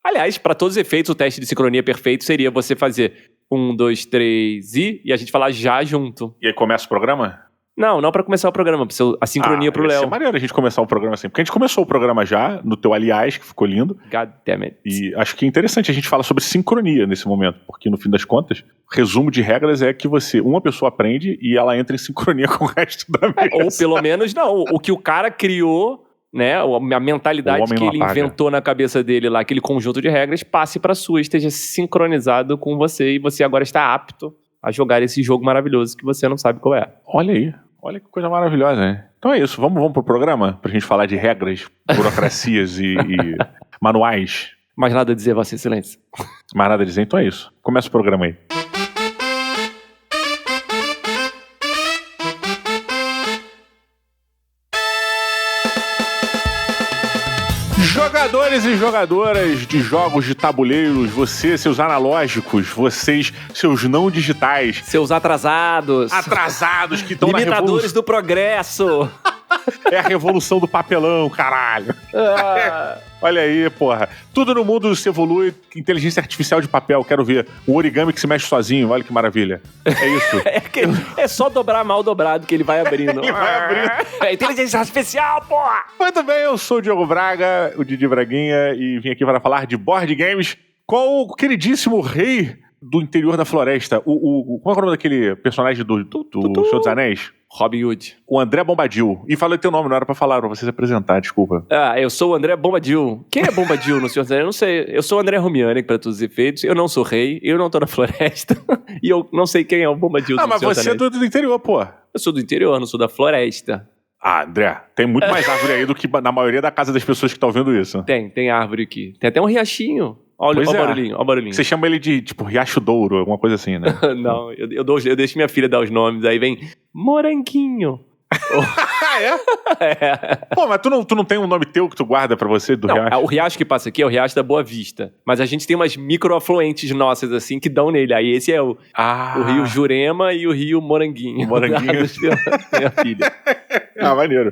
Aliás, para todos os efeitos, o teste de sincronia perfeito seria você fazer 1, 2, 3 e a gente falar já junto. E aí começa o programa? Não pra começar o programa, a sincronia pro Léo. Ia ser maneiro a gente começar o programa assim, porque a gente começou o programa já, no teu aliás, que ficou lindo. God damn it. E acho que é interessante a gente falar sobre sincronia nesse momento, porque no fim das contas, o resumo de regras é que uma pessoa aprende e ela entra em sincronia com o resto da mesa. Ou pelo menos não, o que o cara criou, né, a mentalidade que ele inventou na cabeça dele lá, aquele conjunto de regras, passe pra sua, esteja sincronizado com você e você agora está apto a jogar esse jogo maravilhoso que você não sabe qual é. Olha aí. Olha que coisa maravilhosa, né? Então é isso, vamos pro programa? Pra gente falar de regras, burocracias e manuais. Mais nada a dizer, Vossa Excelência. Mais nada a dizer, então é isso. Começa o programa aí. Jogadores e jogadoras de jogos de tabuleiros, seus analógicos, vocês, seus não digitais. Seus atrasados. Atrasados que estão na revolução. Limitadores do progresso. É a revolução do papelão, caralho. Olha aí, porra. Tudo no mundo se evolui. Inteligência artificial de papel, quero ver. Um origami que se mexe sozinho, olha que maravilha. É isso. É só dobrar mal dobrado que ele vai abrindo. Ele vai abrindo. É inteligência artificial, porra! Muito bem, eu sou o Diogo Braga, o Didi Braguinha, e vim aqui para falar de board games com o queridíssimo rei do interior da floresta. Como é o nome daquele personagem do Senhor dos Anéis? Robin Hood. O André Bombadil. E falei teu nome, não era pra falar, pra você se apresentar, desculpa. Eu sou o André Bombadil. Quem é Bombadil no Senhor dos Anéis? Eu não sei. Eu sou o André Romiani, para todos os efeitos. Eu não sou rei, eu não tô na floresta. E eu não sei quem é o Bombadil do Senhor dos Anéis. Mas você é do interior, pô. Eu sou do interior, não sou da floresta. André, tem muito mais árvore aí do que na maioria da casa das pessoas que estão vendo isso. Tem árvore aqui. Tem até um riachinho. Olha o barulhinho, olha o barulhinho. Você chama ele de, tipo, Riacho Douro, alguma coisa assim, né? Não, eu deixo minha filha dar os nomes, aí vem Moranguinho. É? Pô, mas tu não tem um nome teu que tu guarda pra você do riacho? O riacho que passa aqui é o riacho da Boa Vista. Mas a gente tem umas microafluentes nossas, assim, que dão nele. Aí esse é o rio Jurema e o rio Moranguinho. Minha filha.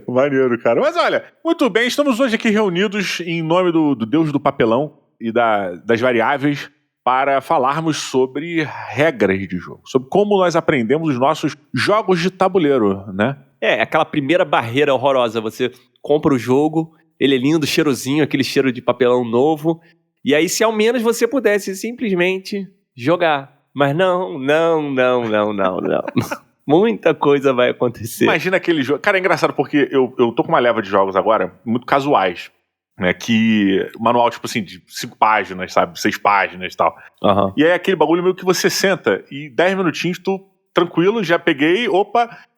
Maneiro, cara. Mas olha, muito bem, estamos hoje aqui reunidos em nome do Deus do Papelão e das variáveis para falarmos sobre regras de jogo, sobre como nós aprendemos os nossos jogos de tabuleiro, né? Aquela primeira barreira horrorosa. Você compra o jogo, ele é lindo, cheirosinho, aquele cheiro de papelão novo. E aí, se ao menos você pudesse simplesmente jogar. Mas não. Muita coisa vai acontecer. Imagina aquele jogo. Cara, é engraçado porque eu tô com uma leva de jogos agora muito casuais. Né, que manual, tipo assim, de 5 páginas, sabe? 6 páginas e tal. Uhum. E aí aquele bagulho meio que você senta e 10 minutinhos tu, tranquilo, já peguei,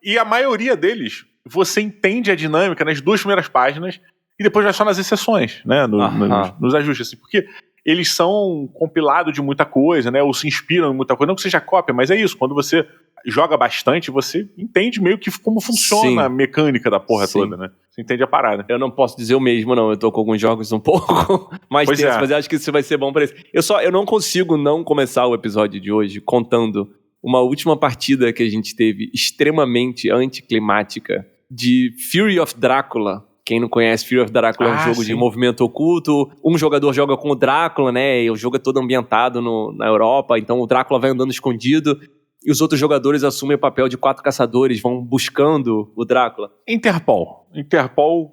e a maioria deles, você entende a dinâmica nas 2 primeiras páginas e depois vai só nas exceções, né? Nos ajustes, assim, porque eles são compilados de muita coisa, né? Ou se inspiram em muita coisa. Não que seja cópia, mas é isso. Quando você joga bastante, você entende meio que como funciona a mecânica da porra toda, né? Você entende a parada. Eu não posso dizer o mesmo, não. Eu tô com alguns jogos um pouco mais tensos, mas eu acho que isso vai ser bom pra eles. Eu não consigo não começar o episódio de hoje contando uma última partida que a gente teve extremamente anticlimática de Fury of Drácula. Quem não conhece, Fury of Drácula é um jogo de movimento oculto. Um jogador joga com o Drácula, né? E o jogo é todo ambientado na Europa, então o Drácula vai andando escondido. E os outros jogadores assumem o papel de 4 caçadores, vão buscando o Drácula. Interpol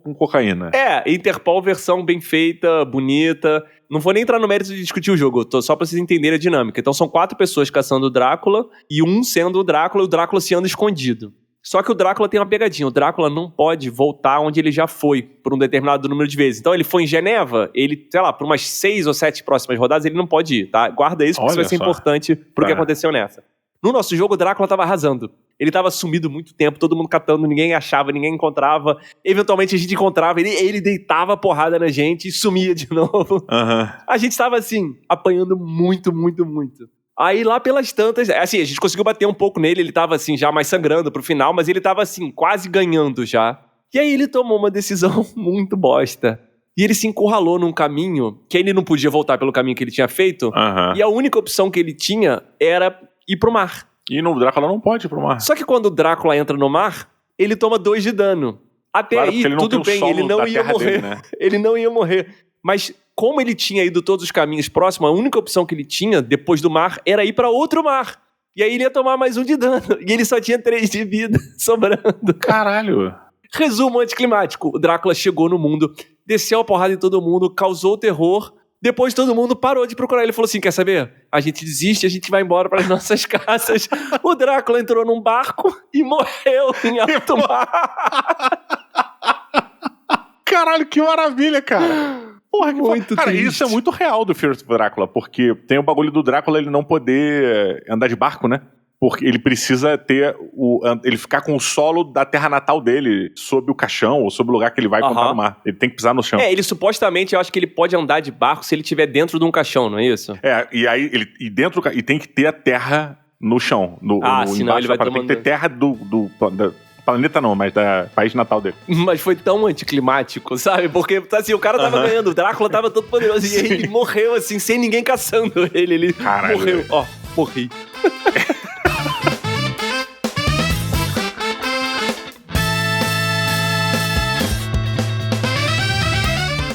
com cocaína. Interpol versão bem feita, bonita. Não vou nem entrar no mérito de discutir o jogo, só pra vocês entenderem a dinâmica. Então são 4 pessoas caçando o Drácula, e um sendo o Drácula, e o Drácula se anda escondido. Só que o Drácula tem uma pegadinha, o Drácula não pode voltar onde ele já foi, por um determinado número de vezes. Então ele foi em Geneva, ele, sei lá, por umas 6 ou 7 próximas rodadas, ele não pode ir, tá? Guarda isso, porque isso vai ser importante pro que aconteceu nessa. No nosso jogo, o Drácula tava arrasando. Ele tava sumido muito tempo, todo mundo catando, ninguém achava, ninguém encontrava. Eventualmente a gente encontrava, ele deitava a porrada na gente e sumia de novo. A gente tava assim, apanhando muito. Aí lá pelas tantas, assim, a gente conseguiu bater um pouco nele, ele tava assim, já mais sangrando pro final, mas ele tava assim, quase ganhando já. E aí ele tomou uma decisão muito bosta. E ele se encurralou num caminho que ele não podia voltar pelo caminho que ele tinha feito. E a única opção que ele tinha era ir pro mar. E o Drácula não pode ir pro mar. Só que quando o Drácula entra no mar, ele toma 2 de dano. Até aí, tudo bem, ele não ia morrer. Dele, né? Ele não ia morrer. Mas como ele tinha ido todos os caminhos próximos, a única opção que ele tinha, depois do mar, era ir pra outro mar. E aí ele ia tomar mais 1 de dano. E ele só tinha 3 de vida sobrando. Caralho. Resumo anticlimático. O Drácula chegou no mundo, desceu a porrada em todo mundo, causou terror. Depois todo mundo parou de procurar. Ele falou assim, quer saber? A gente desiste, a gente vai embora para as nossas casas. O Drácula entrou num barco e morreu em alto mar. Caralho, que maravilha, cara. Porra, que muito cara, triste. isso é muito real do Fear of Drácula, porque tem o bagulho do Drácula ele não poder andar de barco, né? Porque ele precisa ter ele ficar com o solo da terra natal dele sob o caixão ou sob o lugar que ele vai comprar no mar. Ele tem que pisar no chão. Ele supostamente, eu acho que ele pode andar de barco se ele estiver dentro de um caixão, não é isso? E aí e tem que ter a terra no chão. Senão ele vai tomando... Tem que ter terra do planeta não, mas da país natal dele. Mas foi tão anticlimático, sabe? Porque, assim, o cara tava ganhando, o Drácula tava todo poderoso e ele morreu, assim, sem ninguém caçando ele. Ele Caralho, morreu. Ó, morri.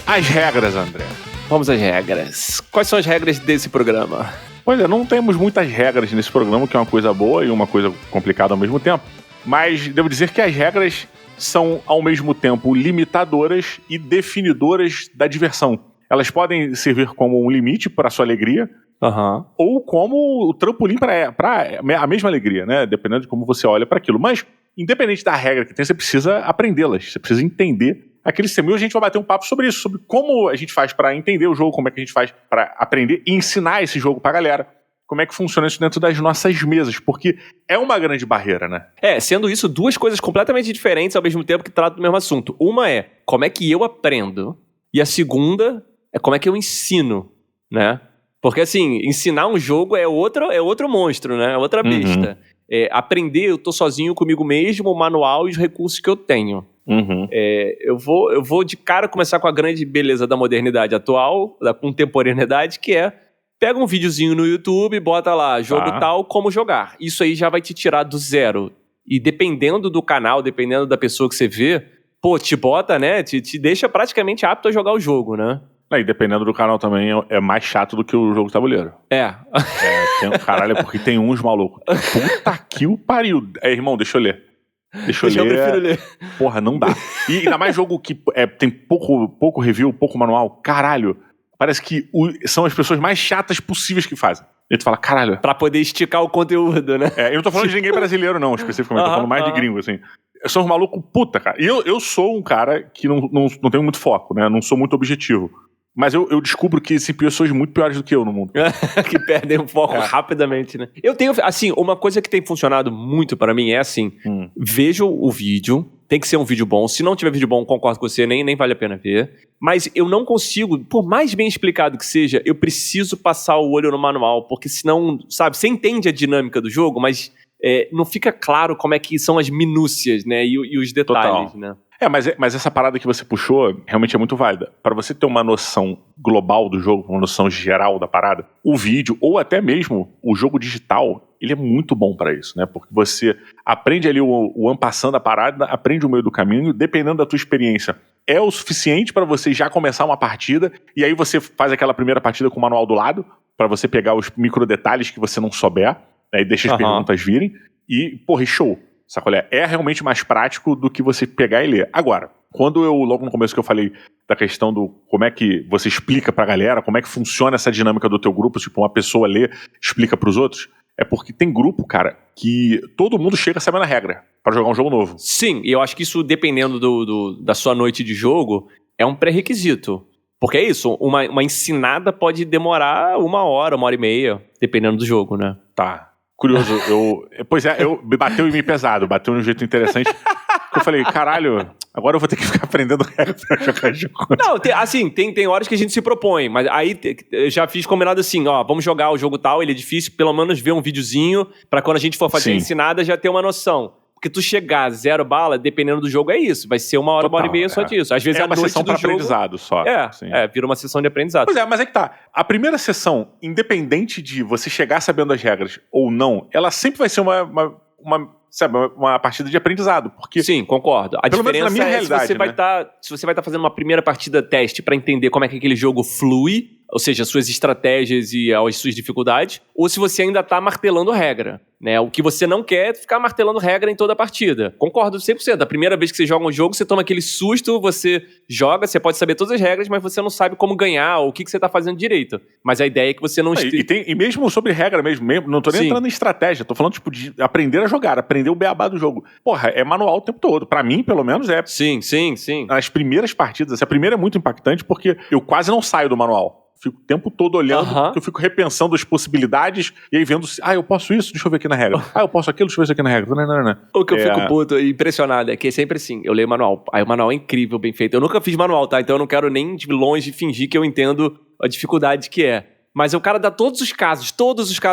As regras, André. Vamos às regras. Quais são as regras desse programa? Pois é, não temos muitas regras nesse programa, que é uma coisa boa e uma coisa complicada ao mesmo tempo. Mas devo dizer que as regras são, ao mesmo tempo, limitadoras e definidoras da diversão. Elas podem servir como um limite para a sua alegria, ou como o trampolim para a mesma alegria, né? Dependendo de como você olha para aquilo. Mas, independente da regra que tem, você precisa aprendê-las, você precisa entender aquele sistema. E a gente vai bater um papo sobre isso, sobre como a gente faz para entender o jogo, como é que a gente faz para aprender e ensinar esse jogo pra galera. Como é que funciona isso dentro das nossas mesas, porque é uma grande barreira, né? Sendo isso, 2 coisas completamente diferentes ao mesmo tempo que tratam do mesmo assunto. Uma é como é que eu aprendo, e a segunda é como é que eu ensino, né? Porque, assim, ensinar um jogo é outro monstro, né? É outra besta. Aprender, eu tô sozinho comigo mesmo, o manual e os recursos que eu tenho. Eu vou de cara começar com a grande beleza da modernidade atual, da contemporaneidade, que é pega um videozinho no YouTube, bota lá, jogo tal, como jogar. Isso aí já vai te tirar do zero. E dependendo do canal, dependendo da pessoa que você vê, te bota, né? Te deixa praticamente apto a jogar o jogo, né? E dependendo do canal também, é mais chato do que o jogo de tabuleiro. Caralho, porque tem uns malucos. Puta que o pariu. Irmão, deixa eu ler. Eu prefiro ler. Porra, não dá. E ainda mais jogo que tem pouco review, pouco manual. Caralho. Parece que são as pessoas mais chatas possíveis que fazem. E tu fala, caralho. Pra poder esticar o conteúdo, né? Eu não tô falando de ninguém brasileiro, não, especificamente. Tô falando mais de gringo, assim. São uns malucos puta, cara. E eu sou um cara que não tenho muito foco, né? Não sou muito objetivo. Mas eu descubro que existem pessoas muito piores do que eu no mundo. Que perdem o foco rapidamente, né? Eu tenho, assim, uma coisa que tem funcionado muito pra mim é assim, vejo o vídeo, tem que ser um vídeo bom. Se não tiver vídeo bom, concordo com você, nem vale a pena ver. Mas eu não consigo, por mais bem explicado que seja, eu preciso passar o olho no manual, porque senão, sabe, você entende a dinâmica do jogo, mas não fica claro como é que são as minúcias, né, e os detalhes, né? Mas essa parada que você puxou realmente é muito válida. Para você ter uma noção global do jogo, uma noção geral da parada, o vídeo, ou até mesmo o jogo digital, ele é muito bom para isso, né? Porque você aprende ali o en passant da parada, aprende o meio do caminho, dependendo da tua experiência. É o suficiente para você já começar uma partida, e aí você faz aquela primeira partida com o manual do lado, para você pegar os micro detalhes que você não souber, né, e deixa as perguntas virem, e, porra, show. Sacolé? É realmente mais prático do que você pegar e ler. Agora, quando logo no começo que eu falei da questão do como é que você explica pra galera, como é que funciona essa dinâmica do teu grupo, tipo, uma pessoa lê, explica pros outros, é porque tem grupo, cara, que todo mundo chega sabendo a regra pra jogar um jogo novo. Sim, e eu acho que isso, dependendo da sua noite de jogo, é um pré-requisito. Porque é isso, uma ensinada pode demorar 1 hora, 1h30, dependendo do jogo, né? Tá. Curioso, me bateu em mim pesado, bateu de um jeito interessante. Eu falei, caralho, agora eu vou ter que ficar aprendendo regra pra jogar jogo. Não, tem horas que a gente se propõe, mas aí eu já fiz combinado assim, vamos jogar o jogo tal, ele é difícil, pelo menos ver um videozinho, pra quando a gente for fazer a ensinada já ter uma noção. Porque tu chegar 0 bala, dependendo do jogo, é isso. Vai ser 1 hora, 1h30 só disso. Às vezes é uma sessão para aprendizado só. Vira uma sessão de aprendizado. Pois é, mas é que tá. A primeira sessão, independente de você chegar sabendo as regras ou não, ela sempre vai ser uma uma partida de aprendizado. Porque, sim, concordo. A pelo menos diferença na minha é realidade, se você vai estar fazendo uma primeira partida teste pra entender como é que aquele jogo flui, ou seja, as suas estratégias e as suas dificuldades, ou se você ainda tá martelando regra, né? O que você não quer é ficar martelando regra em toda a partida. Concordo 100%. A primeira vez que você joga um jogo, você toma aquele susto, você joga, você pode saber todas as regras, mas você não sabe como ganhar ou o que você tá fazendo direito. Mas a ideia é que você não... E mesmo sobre regra mesmo, não tô nem entrando em estratégia, tô falando, tipo, de aprender a jogar, aprender o beabá do jogo. Porra, é manual o tempo todo. Pra mim, pelo menos, é. Sim. Nas primeiras partidas, a primeira é muito impactante porque eu quase não saio do manual. Fico o tempo todo olhando, porque eu fico repensando as possibilidades e aí vendo se, eu posso isso, deixa eu ver aqui na regra. Eu posso aquilo, deixa eu ver isso aqui na regra. Não. O que eu fico puto e impressionado é que é sempre assim, eu leio o manual, aí o manual é incrível, bem feito. Eu nunca fiz manual, tá? Então eu não quero nem de longe fingir que eu entendo a dificuldade que é. Mas o cara dá todos os casos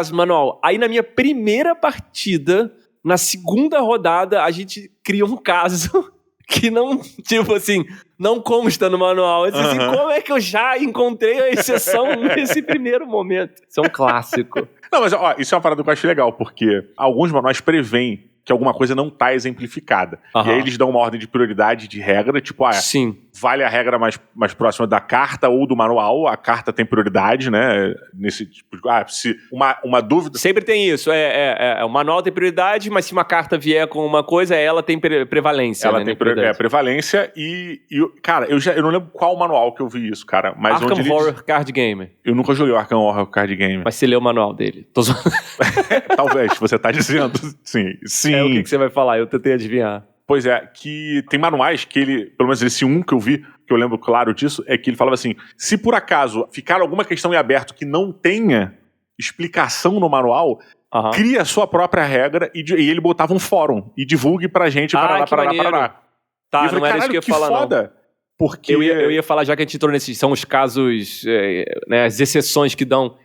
do manual. Aí na minha primeira partida, na segunda rodada, a gente cria um caso que não, tipo assim, não consta no manual. Assim, como é que eu já encontrei a exceção nesse primeiro momento? Isso é um clássico. Não, mas isso é uma parada que eu acho legal, porque alguns manuais preveem que alguma coisa não tá exemplificada. E aí eles dão uma ordem de prioridade de regra, tipo, sim, vale a regra mais próxima da carta ou do manual, a carta tem prioridade, né? Nesse tipo de... se uma dúvida... Sempre tem isso, o manual tem prioridade, mas se uma carta vier com uma coisa, ela tem prevalência. Ela tem prevalência cara, eu não lembro qual manual que eu vi isso, cara. Mas Arkham Horror Card Game. Eu nunca joguei o Arkham Horror Card Game. Mas você leu o manual dele. Tô zoando. Talvez, você tá dizendo. Sim. É o que você vai falar, eu tentei adivinhar. Pois é, que tem manuais que ele, pelo menos esse um que eu vi, que eu lembro claro disso, é que ele falava assim, se por acaso ficar alguma questão em aberto que não tenha explicação no manual, cria a sua própria regra e ele botava um fórum e divulgue pra gente, parará. Tá, e eu falei, não era isso que eu ia falar, foda, não. Porque... Eu ia falar, já que a gente entrou nesses, são os casos, né, as exceções que dão.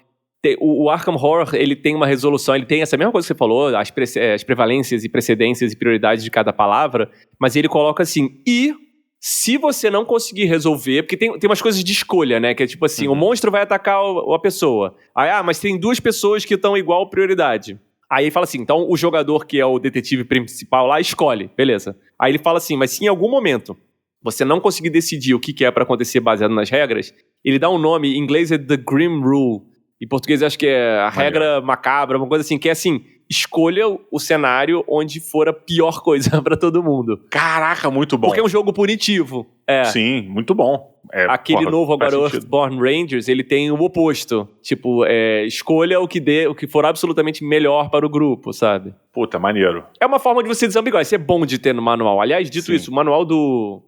O Arkham Horror, ele tem uma resolução, ele tem essa mesma coisa que você falou, as prevalências e precedências e prioridades de cada palavra, mas ele coloca assim, e se você não conseguir resolver, porque tem umas coisas de escolha, né, que é tipo assim, o monstro vai atacar a pessoa, aí, mas tem duas pessoas que estão igual prioridade. Aí ele fala assim, então o jogador que é o detetive principal lá escolhe, beleza. Aí ele fala assim, mas se em algum momento você não conseguir decidir o que é pra acontecer baseado nas regras, ele dá um nome, em inglês é The Grim Rule, em português acho que é a regra macabra, uma coisa assim, que é assim, escolha o cenário onde for a pior coisa pra todo mundo. Caraca, muito bom. Porque é um jogo punitivo. Sim, muito bom. Aquele novo agora, Earthborn Rangers, ele tem o oposto. Tipo, escolha o que for absolutamente melhor para o grupo, sabe? Puta, maneiro. É uma forma de você desambiguar. Isso é bom de ter no manual. Aliás, dito isso, o manual do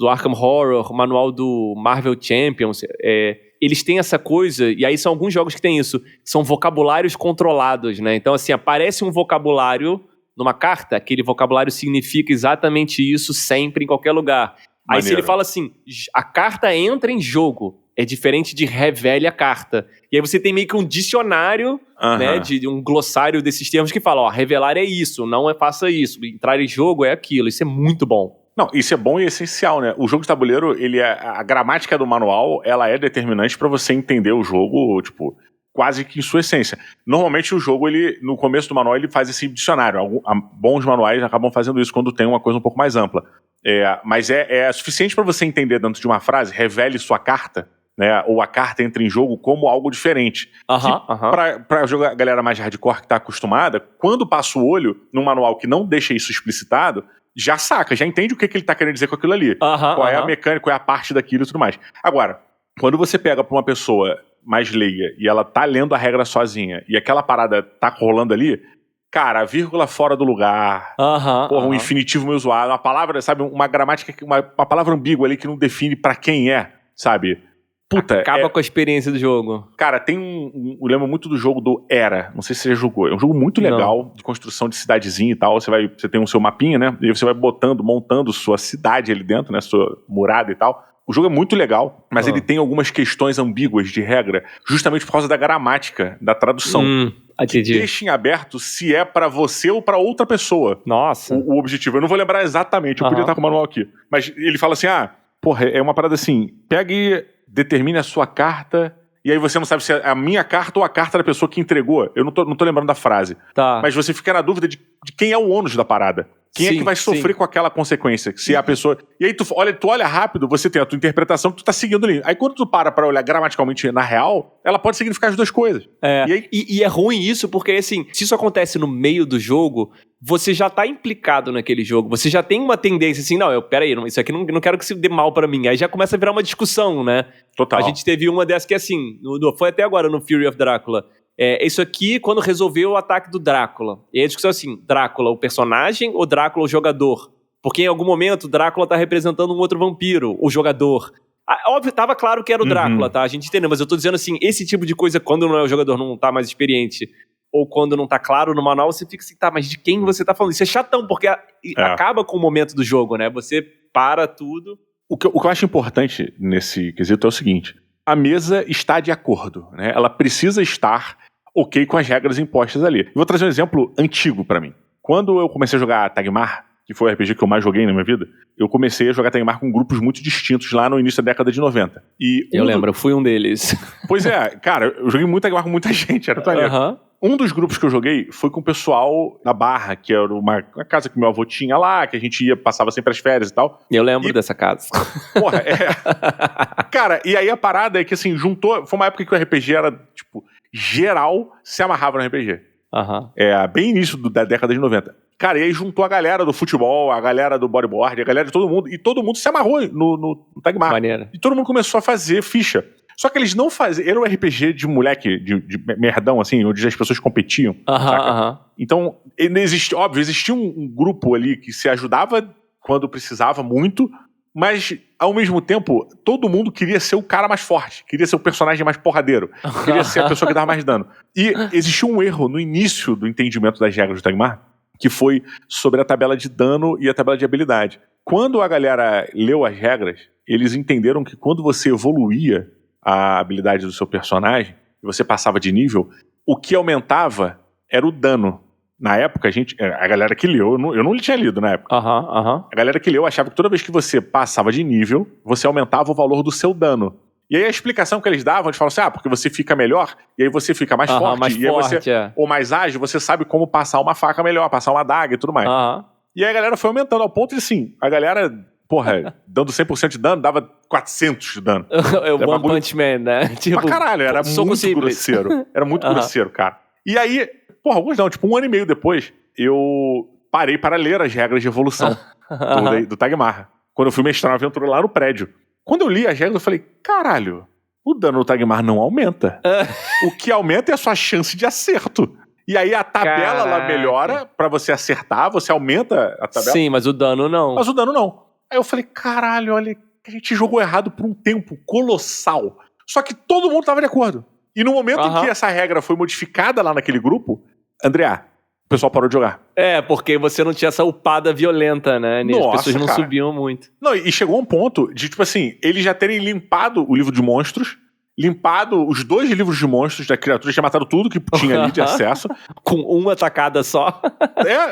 Arkham Horror, o manual do Marvel Champions, eles têm essa coisa, e aí são alguns jogos que tem isso, são vocabulários controlados, né? Então, assim, aparece um vocabulário numa carta, aquele vocabulário significa exatamente isso sempre, em qualquer lugar. Aí se ele fala assim, a carta entra em jogo, é diferente de revele a carta. E aí você tem meio que um dicionário, né, de um glossário desses termos que fala, revelar é isso, não faça isso, entrar em jogo é aquilo, isso é muito bom. Não, isso é bom e essencial, né? O jogo de tabuleiro, a gramática do manual, ela é determinante pra você entender o jogo, tipo, quase que em sua essência. Normalmente o jogo, no começo do manual, ele faz esse dicionário. Bons manuais acabam fazendo isso quando tem uma coisa um pouco mais ampla. Mas é suficiente pra você entender dentro de uma frase, revele sua carta, né? Ou a carta entra em jogo como algo diferente. Pra jogar a galera mais hardcore que tá acostumada, quando passa o olho num manual que não deixa isso explicitado, já saca, já entende o que ele tá querendo dizer com aquilo ali. Qual é a mecânica, qual é a parte daquilo e tudo mais. Agora, quando você pega pra uma pessoa mais leiga e ela tá lendo a regra sozinha e aquela parada tá rolando ali, cara, a vírgula fora do lugar, um infinitivo meio zoado, uma palavra, sabe, uma gramática, uma palavra ambígua ali que não define pra quem sabe? Puta, acaba com a experiência do jogo. Cara, tem eu lembro muito do jogo do Era, não sei se você já jogou, é um jogo muito legal, de construção de cidadezinha e tal, você tem o seu mapinha, né, e você vai montando sua cidade ali dentro, né, sua murada e tal. O jogo é muito legal, mas ele tem algumas questões ambíguas de regra, justamente por causa da gramática, da tradução. Que deixa em aberto se é pra você ou pra outra pessoa. Nossa. O objetivo. Eu não vou lembrar exatamente, eu podia estar com o manual aqui. Mas ele fala assim, é uma parada assim, pega e determine a sua carta e aí você não sabe se é a minha carta ou a carta da pessoa que entregou. Eu não tô lembrando da frase. Tá. Mas você fica na dúvida de quem é o ônus da parada. Quem é que vai sofrer com aquela consequência? Se a pessoa... E aí tu olha rápido, você tem a tua interpretação que tu tá seguindo ali. Aí quando tu para olhar gramaticalmente na real, ela pode significar as duas coisas. E é ruim isso, porque assim, se isso acontece no meio do jogo, você já tá implicado naquele jogo. Você já tem uma tendência assim, peraí, isso aqui não quero que se dê mal pra mim. Aí já começa a virar uma discussão, né? Total. A gente teve uma dessas que assim, foi até agora no Fury of Drácula. Isso aqui quando resolveu o ataque do Drácula. E aí a discussão é assim, Drácula o personagem ou Drácula o jogador? Porque em algum momento Drácula tá representando um outro vampiro, o jogador. Óbvio, tava claro que era o Drácula, tá? A gente entendeu, mas eu tô dizendo assim, esse tipo de coisa, quando não é o jogador, não tá mais experiente, ou quando não tá claro no manual, você fica assim, tá, mas de quem você tá falando? Isso é chatão, porque acaba com o momento do jogo, né? Você para tudo. O que eu acho importante nesse quesito é o seguinte, a mesa está de acordo, né? Ela precisa estar ok com as regras impostas ali. Eu vou trazer um exemplo antigo pra mim. Quando eu comecei a jogar Tagmar, que foi o RPG que eu mais joguei na minha vida, eu comecei a jogar Tagmar com grupos muito distintos lá no início da década de 90. Eu lembro, eu fui um deles. Pois é, cara, eu joguei muito Tagmar com muita gente, era maneiro. Um dos grupos que eu joguei foi com o pessoal da Barra, que era uma casa que meu avô tinha lá, que a gente ia, passava sempre as férias e tal. Eu lembro dessa casa. Porra, Cara, e aí a parada é que assim, juntou, foi uma época que o RPG era, tipo, geral se amarrava no RPG. Bem início da década de 90. Cara, e aí juntou a galera do futebol, a galera do bodyboard, a galera de todo mundo, e todo mundo se amarrou no Tagmar. Maneiro. E todo mundo começou a fazer ficha. Só que eles não faziam... Era um RPG de moleque, de merdão, assim, onde as pessoas competiam. Então, existia um grupo ali que se ajudava quando precisava muito, mas, ao mesmo tempo, todo mundo queria ser o cara mais forte, queria ser o personagem mais porradeiro, queria ser a pessoa que dava mais dano. E existia um erro no início do entendimento das regras do Tagmar, que foi sobre a tabela de dano e a tabela de habilidade. Quando a galera leu as regras, eles entenderam que quando você evoluía a habilidade do seu personagem, e você passava de nível, o que aumentava era o dano. Na época, a galera que leu, eu não tinha lido na época. A galera que leu achava que toda vez que você passava de nível, você aumentava o valor do seu dano. E aí a explicação que eles davam, eles falavam assim, porque você fica melhor, e aí você fica mais forte, e aí você, ou mais ágil, você sabe como passar uma faca melhor, passar uma adaga e tudo mais. E aí a galera foi aumentando ao ponto de, assim, a galera... Porra, dando 100% de dano, dava 400 de dano. O One Punch Man, né? Tipo, pra caralho, era muito grosseiro. Era muito grosseiro, cara. E aí, alguns não, tipo, 1 ano e meio depois, eu parei para ler as regras de evolução do Tagmar. Quando eu fui mestrar uma aventura lá no prédio. Quando eu li as regras, eu falei, caralho, o dano do Tagmar não aumenta. O que aumenta é a sua chance de acerto. E aí a tabela lá melhora pra você acertar, você aumenta a tabela. Sim, mas o dano não. Aí eu falei, caralho, olha, a gente jogou errado por um tempo colossal. Só que todo mundo tava de acordo. E no momento em que essa regra foi modificada lá naquele grupo, André, o pessoal parou de jogar. Porque você não tinha essa upada violenta, né? As pessoas não subiam muito. Não, e chegou um ponto de, tipo assim, eles já terem limpado o livro de monstros, limpado os 2 livros de monstros da criatura, tinha matado tudo que tinha ali de acesso. Com uma tacada só.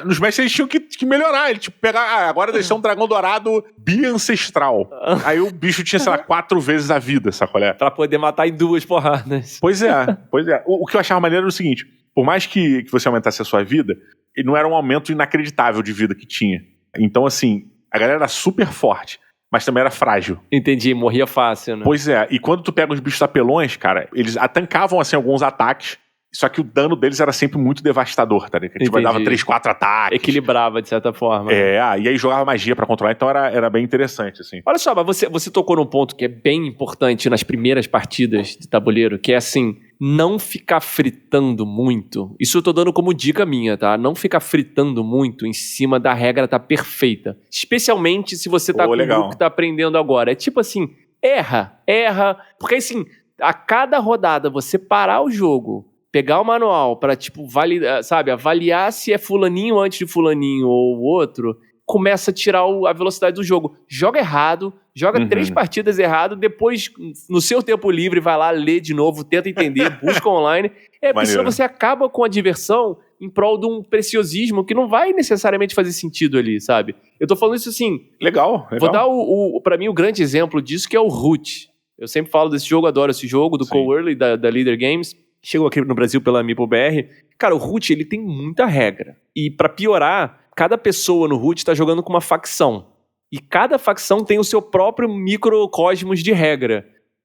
Nos mestres eles tinham que melhorar. Ele, tipo, pegar, agora eles são um dragão dourado bi-ancestral. Aí o bicho tinha, sei lá, 4 vezes a vida, sabe qual é? Pra poder matar em 2 porradas. Pois é. O que eu achava maneiro era o seguinte, por mais que você aumentasse a sua vida, ele não era um aumento inacreditável de vida que tinha. Então, assim, a galera era super forte, mas também era frágil. Entendi, morria fácil, né? Pois é, e quando tu pega os bichos apelões, cara, eles atancavam, assim, alguns ataques, só que o dano deles era sempre muito devastador, tá ligado? Tipo, dava 3, 4 ataques. Equilibrava, de certa forma. E aí jogava magia pra controlar, então era bem interessante, assim. Olha só, mas você tocou num ponto que é bem importante nas primeiras partidas de tabuleiro, que é assim, não ficar fritando muito. Isso eu tô dando como dica minha, tá? Não ficar fritando muito em cima da regra tá perfeita. Especialmente se você tá com um grupo que tá aprendendo agora. É tipo assim, erra. Porque assim, a cada rodada você parar o jogo, pegar o manual pra, tipo, avaliar se é fulaninho antes de fulaninho ou o outro, começa a tirar a velocidade do jogo. Joga errado, joga 3 partidas errado, depois, no seu tempo livre, vai lá, lê de novo, tenta entender, busca online. Porque senão você acaba com a diversão em prol de um preciosismo que não vai necessariamente fazer sentido ali, sabe? Eu tô falando isso assim... Legal. Vou dar, pra mim, o grande exemplo disso, que é o Root. Eu sempre falo desse jogo, adoro esse jogo, do Sim. Cole Early, da Leader Games. Chegou aqui no Brasil pela MeepleBR. Cara, o Root, ele tem muita regra. E pra piorar, cada pessoa no Root tá jogando com uma facção. E cada facção tem o seu próprio microcosmos de regra.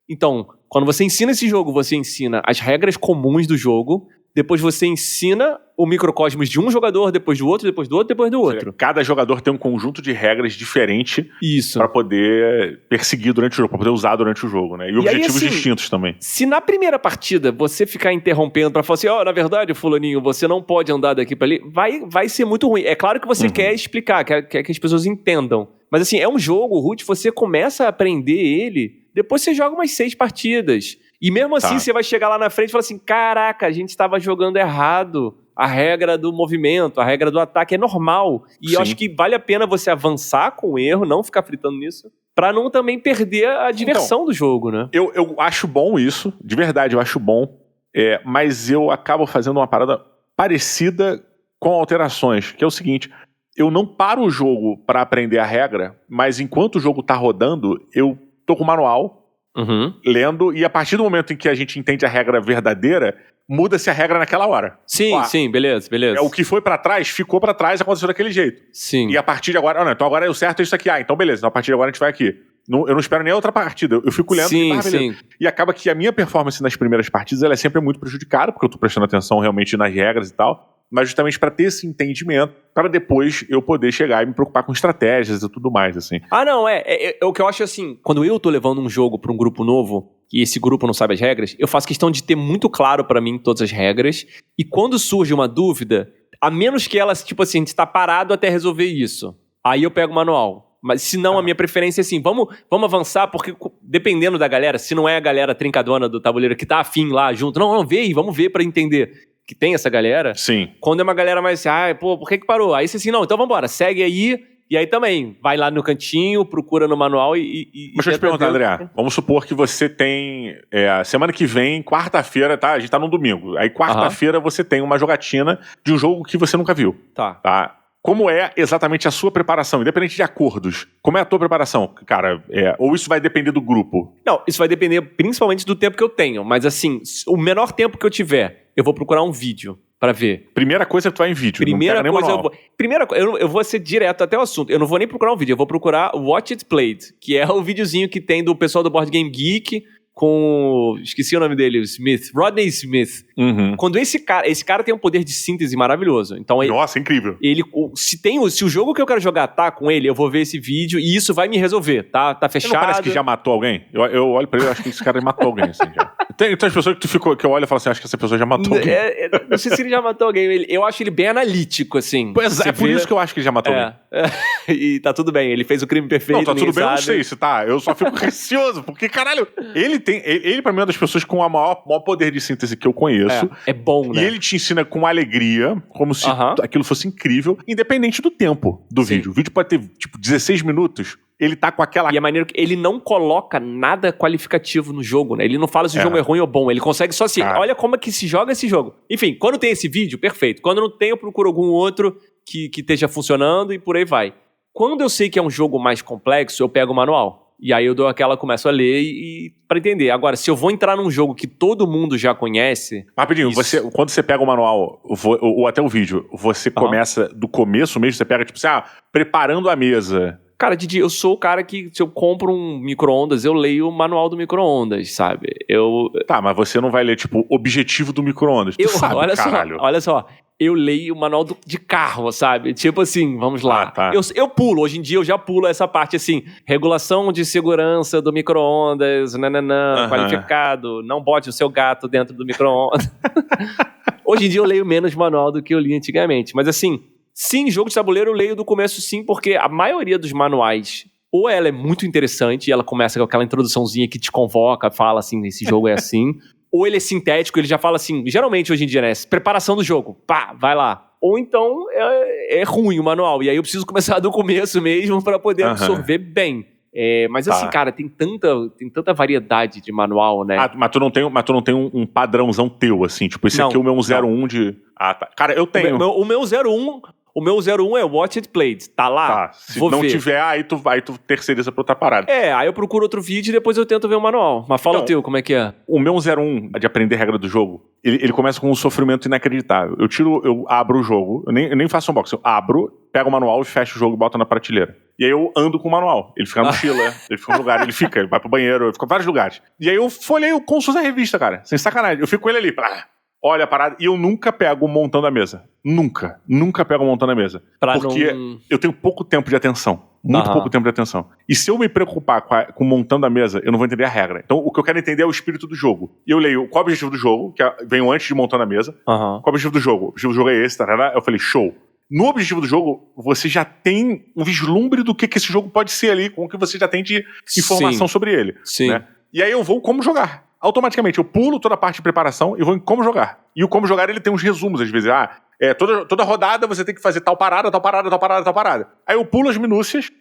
Então, quando você ensina esse jogo, você ensina as regras comuns do jogo, depois você ensina o microcosmos de um jogador, depois do outro, depois do outro, depois do outro. Cada jogador tem um conjunto de regras diferente Isso. pra poder perseguir durante o jogo, pra poder usar durante o jogo, né? E objetivos aí, assim, distintos também. Se na primeira partida você ficar interrompendo pra falar assim, na verdade, fulaninho, você não pode andar daqui pra ali, vai ser muito ruim. É claro que você quer explicar, quer que as pessoas entendam. Mas assim, é um jogo, o Root, você começa a aprender ele, depois você joga umas 6 partidas. E mesmo assim, você vai chegar lá na frente e falar assim, caraca, a gente estava jogando errado. A regra do movimento, a regra do ataque é normal. E eu acho que vale a pena você avançar com o erro, não ficar fritando nisso, pra não também perder a diversão do jogo, né? Eu acho bom isso, de verdade, eu acho bom. Mas eu acabo fazendo uma parada parecida com alterações, que é o seguinte, eu não paro o jogo pra aprender a regra, mas enquanto o jogo tá rodando, eu tô com o manual, lendo, e a partir do momento em que a gente entende a regra verdadeira, muda-se a regra naquela hora. Sim, beleza. O que foi pra trás, ficou pra trás, aconteceu daquele jeito. Sim. E a partir de agora, então agora é o certo, é isso aqui. Então beleza, então a partir de agora a gente vai aqui. Eu não espero nem a outra partida, eu fico lendo sim. E acaba que a minha performance nas primeiras partidas ela é sempre muito prejudicada, porque eu tô prestando atenção realmente nas regras e tal, mas justamente pra ter esse entendimento, para depois eu poder chegar e me preocupar com estratégias e tudo mais, assim. Não, é o que eu acho assim, quando eu tô levando um jogo pra um grupo novo, e esse grupo não sabe as regras, eu faço questão de ter muito claro pra mim todas as regras, e quando surge uma dúvida, a menos que elas, tipo assim, a gente tá parado até resolver isso, aí eu pego o manual. Mas se não, a minha preferência é assim, vamos avançar, porque dependendo da galera, se não é a galera trincadona do tabuleiro que tá afim lá junto, não, vê aí, vamos ver pra entender que tem essa galera. Sim. Quando é uma galera mais assim, por que parou? Aí você assim, não, então vambora, segue aí, e aí também, vai lá no cantinho, procura no manual e Mas deixa eu te perguntar, André, vamos supor que você tem, semana que vem, quarta-feira, tá? A gente tá num domingo, aí quarta-feira você tem uma jogatina de um jogo que você nunca viu. Tá? Como é exatamente a sua preparação, independente de acordos? Como é a tua preparação, cara? Ou isso vai depender do grupo? Não, isso vai depender principalmente do tempo que eu tenho. Mas assim, o menor tempo que eu tiver, eu vou procurar um vídeo pra ver. Primeira coisa que tu vai em vídeo. Primeira coisa, eu vou ser direto até o assunto. Eu não vou nem procurar um vídeo, eu vou procurar Watch It Played, que é o videozinho que tem do pessoal do Board Game Geek com... Esqueci o nome dele, Rodney Smith. Quando esse cara tem um poder de síntese maravilhoso. Então, nossa, incrível. Se o jogo que eu quero jogar tá com ele, eu vou ver esse vídeo e isso vai me resolver, tá fechado. Não parece que já matou alguém? Eu olho pra ele e acho que esse cara matou alguém, assim, já. Tem as pessoas que eu olho e falo assim, acho que essa pessoa já matou alguém. Não sei se ele já matou alguém. Eu acho ele bem analítico, assim. Pois é, por isso que eu acho que ele já matou alguém. E tá tudo bem, ele fez o crime perfeito. Não, tá tudo bem, eu não sei se tá. Eu só fico receoso, porque, caralho, ele pra mim é uma das pessoas com o maior poder de síntese que eu conheço. É bom, né? E ele te ensina com alegria, como se aquilo fosse incrível, independente do tempo do vídeo. O vídeo pode ter, 16 minutos. Ele tá com aquela... E é maneiro que ele não coloca nada qualificativo no jogo, né? Ele não fala se o jogo é ruim ou bom. Ele consegue só assim, olha como é que se joga esse jogo. Enfim, quando tem esse vídeo, perfeito. Quando não tem, eu procuro algum outro que esteja funcionando e por aí vai. Quando eu sei que é um jogo mais complexo, eu pego o manual. E aí eu começo a ler pra entender. Agora, se eu vou entrar num jogo que todo mundo já conhece... Rapidinho, quando você pega o manual, ou até o vídeo, você começa do começo mesmo? Você pega, preparando a mesa... Cara, Didi, eu sou o cara que, se eu compro um micro-ondas, eu leio o manual do micro-ondas, sabe? Tá, mas você não vai ler, objetivo do micro-ondas. Olha só, eu leio o manual de carro, sabe? Tipo assim, vamos lá. Tá. Eu pulo, hoje em dia eu já pulo essa parte assim, regulação de segurança do micro-ondas, qualificado, não bote o seu gato dentro do micro-ondas. Hoje em dia eu leio menos manual do que eu li antigamente, mas assim... Sim, jogo de tabuleiro eu leio do começo sim, porque a maioria dos manuais, ou ela é muito interessante, e ela começa com aquela introduçãozinha que te convoca, fala assim, esse jogo é assim, ou ele é sintético, ele já fala assim, geralmente hoje em dia, né, preparação do jogo, pá, vai lá. Ou então é ruim o manual, e aí eu preciso começar do começo mesmo para poder absorver bem. Mas assim, cara, tem tanta variedade de manual, né? Mas tu não tem um padrãozão teu, assim, esse aqui é o meu 01 de... Tá. Cara, eu tenho. O meu 01... O meu 01 é Watch It Played. Tá lá? Tá, se não ver. tiver, aí tu terceiriza pra outra parada. Aí eu procuro outro vídeo e depois eu tento ver o manual. Mas fala o teu, como é que é? O meu 01 de aprender regra do jogo, ele começa com um sofrimento inacreditável. Eu abro o jogo, eu nem faço unboxing, eu abro, pego o manual e fecho o jogo e boto na prateleira. E aí eu ando com o manual. Ele fica na mochila, ele fica no lugar, ele vai pro banheiro, ele fica em vários lugares. E aí eu folheio como se fosse a revista, cara. Sem sacanagem. Eu fico com ele ali, olha a parada, e eu nunca pego montando a mesa. Nunca pego montando a mesa. Porque eu tenho pouco tempo de atenção. Muito pouco tempo de atenção. E se eu me preocupar com montando a mesa, eu não vou entender a regra. Então, o que eu quero entender é o espírito do jogo. E eu leio qual é o objetivo do jogo, que vem antes de montando a mesa. Qual é o objetivo do jogo? O objetivo do jogo é esse, tá? Eu falei, show. No objetivo do jogo, você já tem um vislumbre do que esse jogo pode ser ali, com o que você já tem de informação sobre ele. Sim. Né? E aí eu vou como jogar. Automaticamente, eu pulo toda a parte de preparação e vou em como jogar. E o como jogar, ele tem uns resumos, às vezes. Toda rodada você tem que fazer tal parada, tal parada, tal parada, tal parada. Aí eu pulo as minúcias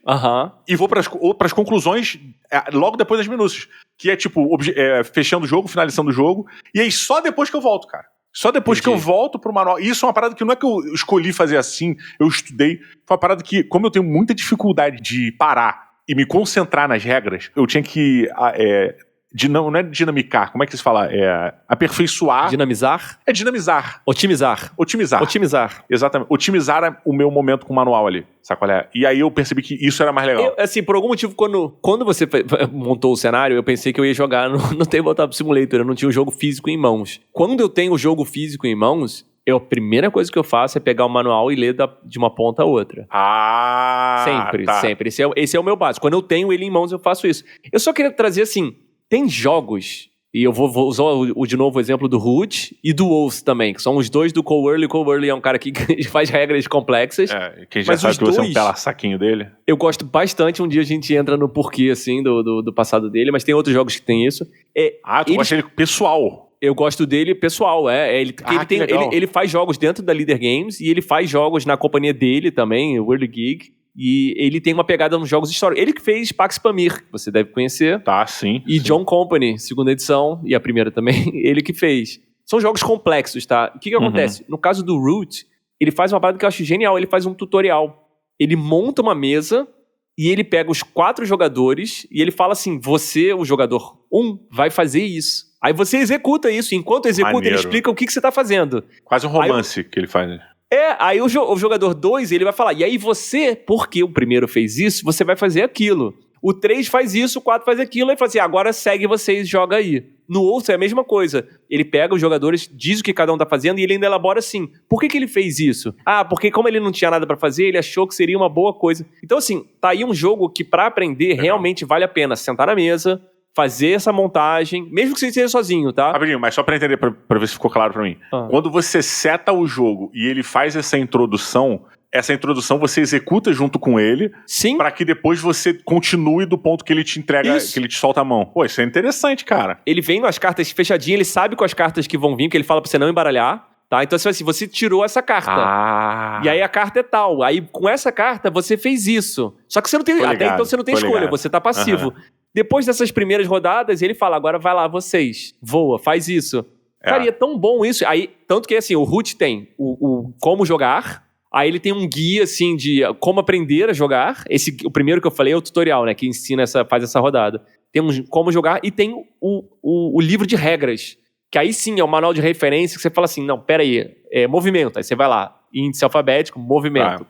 e vou pras conclusões logo depois das minúcias. Que é tipo, fechando o jogo, finalizando o jogo. E aí só depois que eu volto, cara. Só depois que eu volto pro manual. E isso é uma parada que não é que eu escolhi fazer assim, eu estudei. Foi uma parada que, como eu tenho muita dificuldade de parar e me concentrar nas regras, eu tinha que... não é dinamicar, como é que se fala? Aperfeiçoar. Dinamizar? É dinamizar. Otimizar. Exatamente. Otimizar o meu momento com o manual ali. Sabe qual é? E aí eu percebi que isso era mais legal. Por algum motivo, quando você montou o cenário, eu pensei que eu ia jogar no Tabletop Simulator. Eu não tinha o jogo físico em mãos. Quando eu tenho o jogo físico em mãos, a primeira coisa que eu faço é pegar o manual e ler de uma ponta a outra. Sempre. Esse é o meu básico. Quando eu tenho ele em mãos, eu faço isso. Eu só queria trazer assim... Tem jogos, e eu vou usar de novo o exemplo do Root e do Wolf também, que são os dois do Cole Wehrle. Cole Wehrle é um cara que faz regras complexas. Quem já sabe que você é um pela-saquinho dele. Eu gosto bastante, um dia a gente entra no porquê, assim, do passado dele, mas tem outros jogos que tem isso. Tu gosta dele pessoal? Eu gosto dele pessoal, ele faz jogos dentro da Leader Games e ele faz jogos na companhia dele também, o Whirly Gig. E ele tem uma pegada nos jogos históricos. Ele que fez Pax Pamir, que você deve conhecer. Tá, sim. E sim. John Company, segunda edição, e a primeira também, ele que fez. São jogos complexos, tá? O que acontece? No caso do Root, ele faz uma parada que eu acho genial. Ele faz um tutorial. Ele monta uma mesa e ele pega os 4 jogadores e ele fala assim, você, o jogador 1, vai fazer isso. Aí você executa isso. Enquanto executa, ele explica o que você tá fazendo. Quase um romance que ele faz. Aí o jogador 2, ele vai falar, e aí você, porque o primeiro fez isso, você vai fazer aquilo. O 3 faz isso, o 4 faz aquilo, aí fala assim, agora segue vocês, joga aí. No outro é a mesma coisa. Ele pega os jogadores, diz o que cada um tá fazendo, e ele ainda elabora assim, por que ele fez isso? Porque como ele não tinha nada pra fazer, ele achou que seria uma boa coisa. Então assim, tá aí um jogo que pra aprender realmente vale a pena sentar na mesa, fazer essa montagem, mesmo que você esteja sozinho, tá? Rapidinho, mas só pra entender, pra ver se ficou claro pra mim. Quando você seta o jogo e ele faz essa introdução você executa junto com ele. Sim. Pra que depois você continue do ponto que ele te entrega, que ele te solta a mão. Pô, isso é interessante, cara. Ele vem com as cartas fechadinhas, ele sabe com as cartas que vão vir, que ele fala pra você não embaralhar. Tá? Então, assim, você tirou essa carta. E aí a carta é tal. Aí, com essa carta, você fez isso. Só que você não tem... Até então, você não tem escolha. Você tá passivo. Depois dessas primeiras rodadas, ele fala, agora vai lá, vocês. Voa, faz isso. Cara, e é tão bom isso. Aí, tanto que, assim, o Root tem o como jogar. Aí ele tem um guia, assim, de como aprender a jogar. O primeiro que eu falei é o tutorial, né? Que ensina, faz essa rodada. Tem como jogar e tem o livro de regras. Que aí sim é o manual de referência que você fala assim, não, peraí, movimento. Aí você vai lá, índice alfabético, movimento.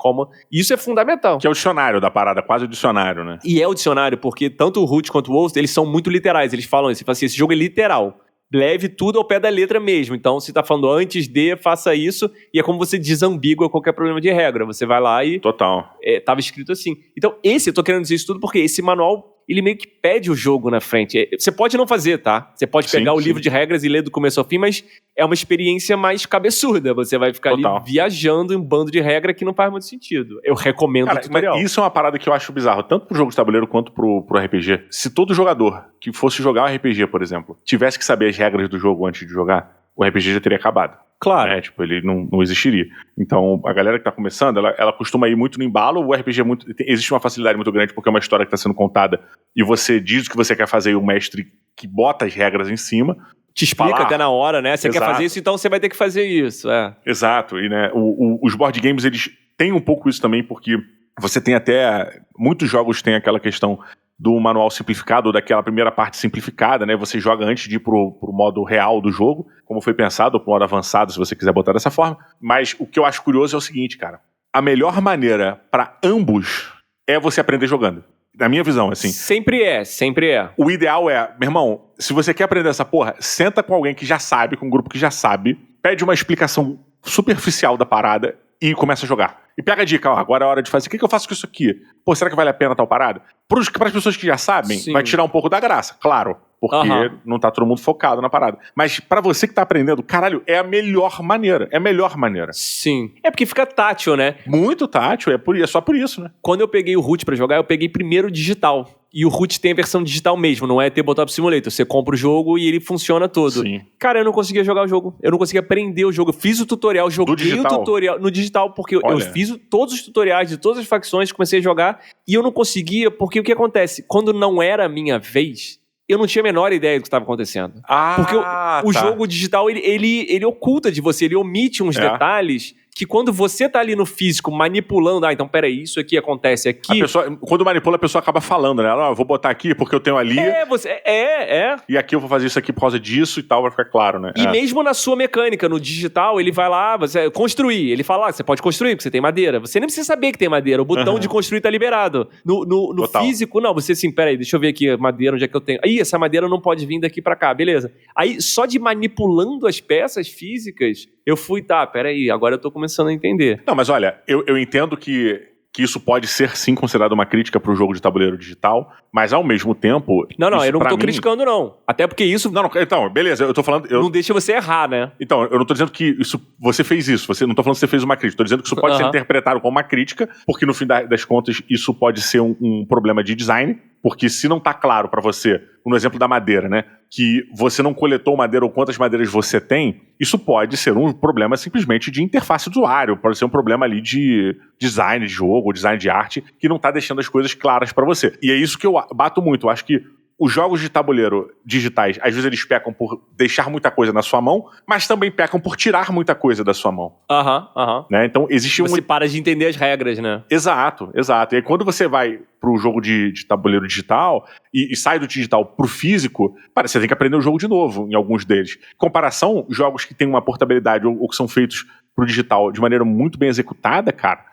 Isso é fundamental. Que é o dicionário da parada, quase o dicionário, né? E é o dicionário, porque tanto o Root quanto o Wolf, eles são muito literais. Eles falam isso, você fala assim, esse jogo é literal. Leve tudo ao pé da letra mesmo. Então, se tá falando antes de, faça isso. E é como você desambigua qualquer problema de regra. Você vai lá e... Total. Tava escrito assim. Então, eu tô querendo dizer isso tudo porque esse manual... ele meio que pede o jogo na frente. Você pode não fazer, tá? Você pode pegar o livro de regras e ler do começo ao fim, mas é uma experiência mais cabeçuda. Você vai ficar ali viajando em um bando de regra que não faz muito sentido. Eu recomendo o tutorial. Isso é uma parada que eu acho bizarro, tanto pro jogo de tabuleiro quanto pro RPG. Se todo jogador que fosse jogar um RPG, por exemplo, tivesse que saber as regras do jogo antes de jogar, o RPG já teria acabado. Claro. Ele não existiria. Então, a galera que tá começando, ela costuma ir muito no embalo. O RPG existe uma facilidade muito grande porque é uma história que tá sendo contada e você diz o que você quer fazer e o mestre que bota as regras em cima. Te explica até na hora, né? Você quer fazer isso, então você vai ter que fazer isso. Exato. E, né, os board games, eles tem um pouco isso também, porque você tem até... Muitos jogos têm aquela questão do manual simplificado, ou daquela primeira parte simplificada, né? Você joga antes de ir pro modo real do jogo, como foi pensado, ou pro modo avançado, se você quiser botar dessa forma. Mas o que eu acho curioso é o seguinte, cara. A melhor maneira para ambos é você aprender jogando. Na minha visão, assim. Sempre é. O ideal é, meu irmão, se você quer aprender essa porra, senta com alguém que já sabe, com um grupo que já sabe, pede uma explicação superficial da parada e começa a jogar. E pega a dica, ó, agora é a hora de fazer. O que eu faço com isso aqui? Pô, será que vale a pena tal parada? Para as pessoas que já sabem, vai tirar um pouco da graça, claro. Porque não tá todo mundo focado na parada. Mas pra você que tá aprendendo, caralho, é a melhor maneira. É a melhor maneira. Sim. É porque fica tátil, né? Muito tátil, é só por isso, né? Quando eu peguei o Root pra jogar, eu peguei primeiro digital. E o Root tem a versão digital mesmo, não é Tabletop Simulator. Você compra o jogo e ele funciona todo. Sim. Cara, eu não conseguia jogar o jogo. Eu não conseguia aprender o jogo. Eu fiz o tutorial, joguei o tutorial no digital, porque eu fiz todos os tutoriais de todas as facções, comecei a jogar, e eu não conseguia, porque o que acontece? Quando não era a minha vez, eu não tinha a menor ideia do que estava acontecendo. Porque o jogo digital, ele oculta de você, ele omite uns detalhes que quando você tá ali no físico manipulando, então peraí, isso aqui acontece aqui... Quando manipula, a pessoa acaba falando, né? Eu vou botar aqui porque eu tenho ali... E aqui eu vou fazer isso aqui por causa disso e tal, vai ficar claro, né? E mesmo na sua mecânica, no digital, ele vai lá, você construir, ele fala, você pode construir porque você tem madeira. Você nem precisa saber que tem madeira, o botão de construir tá liberado. No físico, não, você assim, peraí, deixa eu ver aqui a madeira, onde é que eu tenho... Ih, essa madeira não pode vir daqui pra cá, beleza. Aí, só de manipulando as peças físicas... Eu fui, peraí, agora eu tô começando a entender. Não, mas olha, eu entendo que isso pode ser sim considerado uma crítica pro jogo de tabuleiro digital, mas ao mesmo tempo... Não, eu não tô criticando não. Até porque isso... Não, então, beleza, eu tô falando... Não deixa você errar, né? Então, eu não tô dizendo que você fez isso, não tô falando que você fez uma crítica, tô dizendo que isso pode ser interpretado como uma crítica, porque no fim das contas isso pode ser um problema de design, porque se não tá claro pra você, no exemplo da madeira, né, que você não coletou madeira ou quantas madeiras você tem, isso pode ser um problema simplesmente de interface do usuário, pode ser um problema ali de design de jogo, ou design de arte, que não tá deixando as coisas claras pra você. E é isso que eu bato muito, eu acho que os jogos de tabuleiro digitais, às vezes eles pecam por deixar muita coisa na sua mão, mas também pecam por tirar muita coisa da sua mão. Né? Então existe Você para de entender as regras, né? Exato. E aí quando você vai pro jogo de tabuleiro digital e sai do digital pro físico, você tem que aprender o jogo de novo em alguns deles. Comparação, jogos que têm uma portabilidade ou que são feitos pro digital de maneira muito bem executada, cara,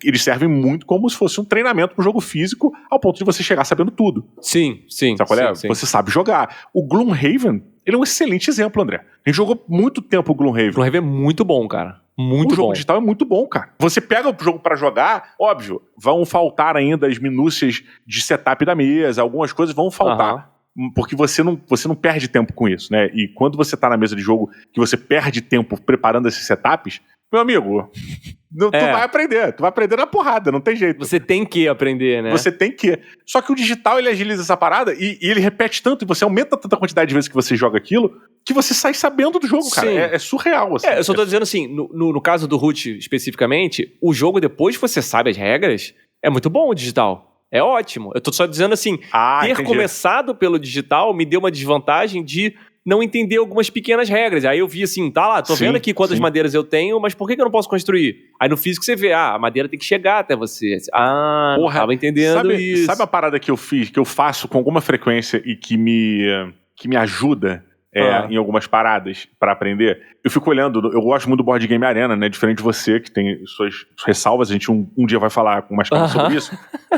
eles servem muito como se fosse um treinamento pro jogo físico, ao ponto de você chegar sabendo tudo. Sim. Sabe qual é? Você sabe jogar. O Gloomhaven, ele é um excelente exemplo, André. A gente jogou muito tempo o Gloomhaven. Gloomhaven é muito bom, cara. O jogo digital é muito bom, cara. Você pega o jogo pra jogar, óbvio, vão faltar ainda as minúcias de setup da mesa, algumas coisas vão faltar. Porque você não perde tempo com isso, né? E quando você tá na mesa de jogo que você perde tempo preparando esses setups, meu amigo, tu vai aprender na porrada, não tem jeito. Você tem que aprender, né? Você tem que. Só que o digital, ele agiliza essa parada e ele repete tanto, e você aumenta tanta quantidade de vezes que você joga aquilo, que você sai sabendo do jogo, cara. É surreal, assim. Eu só tô dizendo assim, no caso do Root especificamente, o jogo, depois que você sabe as regras, é muito bom o digital. É ótimo. Eu tô só dizendo assim, ter começado pelo digital me deu uma desvantagem de não entender algumas pequenas regras. Aí eu vi assim, tô vendo aqui quantas madeiras eu tenho, mas por que eu não posso construir? Aí no físico você vê, a madeira tem que chegar até você. Não tava entendendo isso. Sabe a parada que eu faço com alguma frequência e que me ajuda em algumas paradas pra aprender? Eu fico olhando, eu gosto muito do Board Game Arena, né? Diferente de você, que tem suas ressalvas, a gente um dia vai falar com mais calma sobre isso.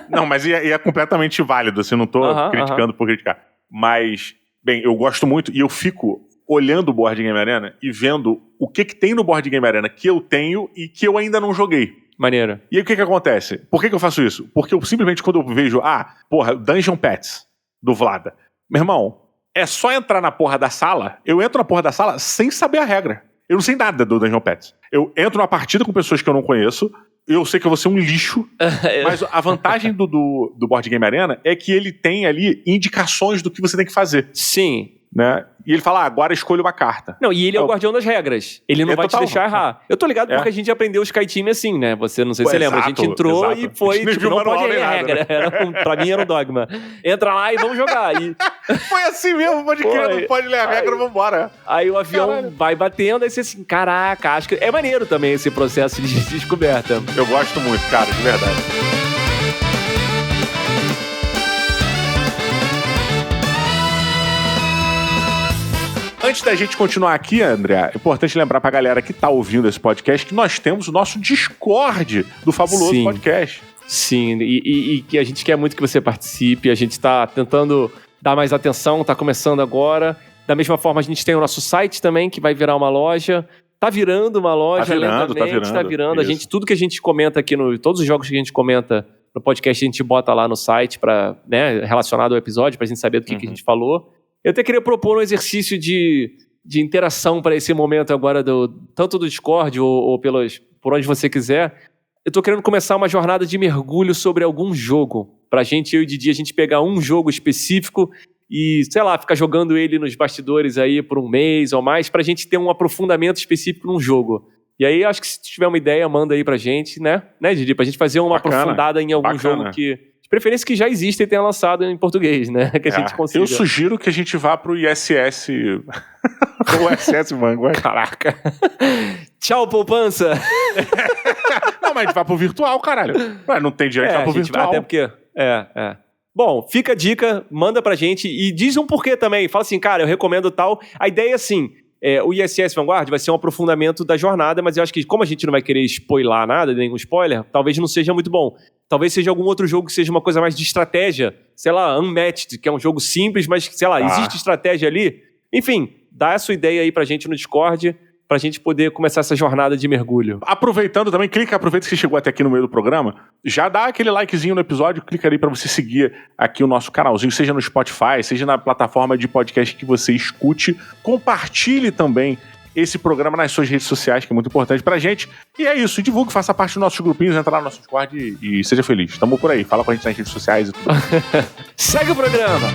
Não, mas é completamente válido, assim, não tô criticando por criticar. Mas, bem, eu gosto muito e eu fico olhando o Board Game Arena e vendo o que tem no Board Game Arena que eu tenho e que eu ainda não joguei. Maneiro. E aí o que acontece? Por que eu faço isso? Porque eu simplesmente, quando eu vejo, Dungeon Pets, do Vlada. Meu irmão, é só entrar na porra da sala, eu entro na porra da sala sem saber a regra. Eu não sei nada do Dungeon Pets. Eu entro numa partida com pessoas que eu não conheço, eu sei que eu vou ser um lixo, mas a vantagem do Board Game Arena é que ele tem ali indicações do que você tem que fazer. Sim. né? E ele fala, agora escolha uma carta. Não, e ele é o guardião das regras. Ele não vai te deixar errar. Eu tô ligado porque a gente aprendeu o Sky Team assim, né? Você, não sei se você lembra, a gente entrou e foi, tipo, não pode errar a regra. Pra mim era um dogma. Entra lá e vamos jogar. E... Foi assim mesmo, pode crer, não pode ler a regra, vambora. Aí o avião vai batendo, aí você assim, caraca, acho que é maneiro também esse processo de descoberta. Eu gosto muito, cara, de verdade. Antes da gente continuar aqui, André, é importante lembrar pra galera que tá ouvindo esse podcast que nós temos o nosso Discord do Fabuloso Podcast. Sim, e que a gente quer muito que você participe, a gente tá tentando dar mais atenção, tá começando agora. Da mesma forma, a gente tem o nosso site também, que vai virar uma loja. Tá virando uma loja, tá virando. A gente, tudo que a gente comenta aqui, todos os jogos que a gente comenta no podcast, a gente bota lá no site, relacionado ao episódio, pra gente saber do que a gente falou. Eu até queria propor um exercício de interação para esse momento agora, tanto do Discord ou por onde você quiser. Eu tô querendo começar uma jornada de mergulho sobre algum jogo. Pra gente, eu e o Didi, a gente pegar um jogo específico e, sei lá, ficar jogando ele nos bastidores aí por um mês ou mais, pra gente ter um aprofundamento específico num jogo. E aí, acho que se tiver uma ideia, manda aí pra gente, né, Didi? Pra gente fazer uma aprofundada em algum jogo que... De preferência que já existe e tenha lançado em português, né? Que a gente consiga. Eu sugiro que a gente vá pro ISS... o ISS Vanguard. Caraca. Tchau, poupança. Não, mas a gente vai pro virtual, caralho. Não tem direito de ir pro virtual. Até porque... Bom, fica a dica, manda pra gente e diz um porquê também. Fala assim, cara, eu recomendo tal. A ideia é assim... o ISS Vanguard vai ser um aprofundamento da jornada, mas eu acho que como a gente não vai querer spoiler nada, nenhum spoiler, talvez não seja muito bom. Talvez seja algum outro jogo que seja uma coisa mais de estratégia. Sei lá, Unmatched, que é um jogo simples, mas, sei lá, existe estratégia ali. Enfim, dá a sua ideia aí pra gente no Discord, pra gente poder começar essa jornada de mergulho. Aproveitando também, aproveita que você chegou até aqui no meio do programa, já dá aquele likezinho no episódio, clica ali pra você seguir aqui o nosso canalzinho, seja no Spotify, seja na plataforma de podcast que você escute. Compartilhe também esse programa nas suas redes sociais, que é muito importante pra gente. E é isso, divulgue, faça parte dos nossos grupinhos, entra lá no nosso Discord e seja feliz. Tamo por aí, fala com a gente nas redes sociais e tudo. Segue o programa!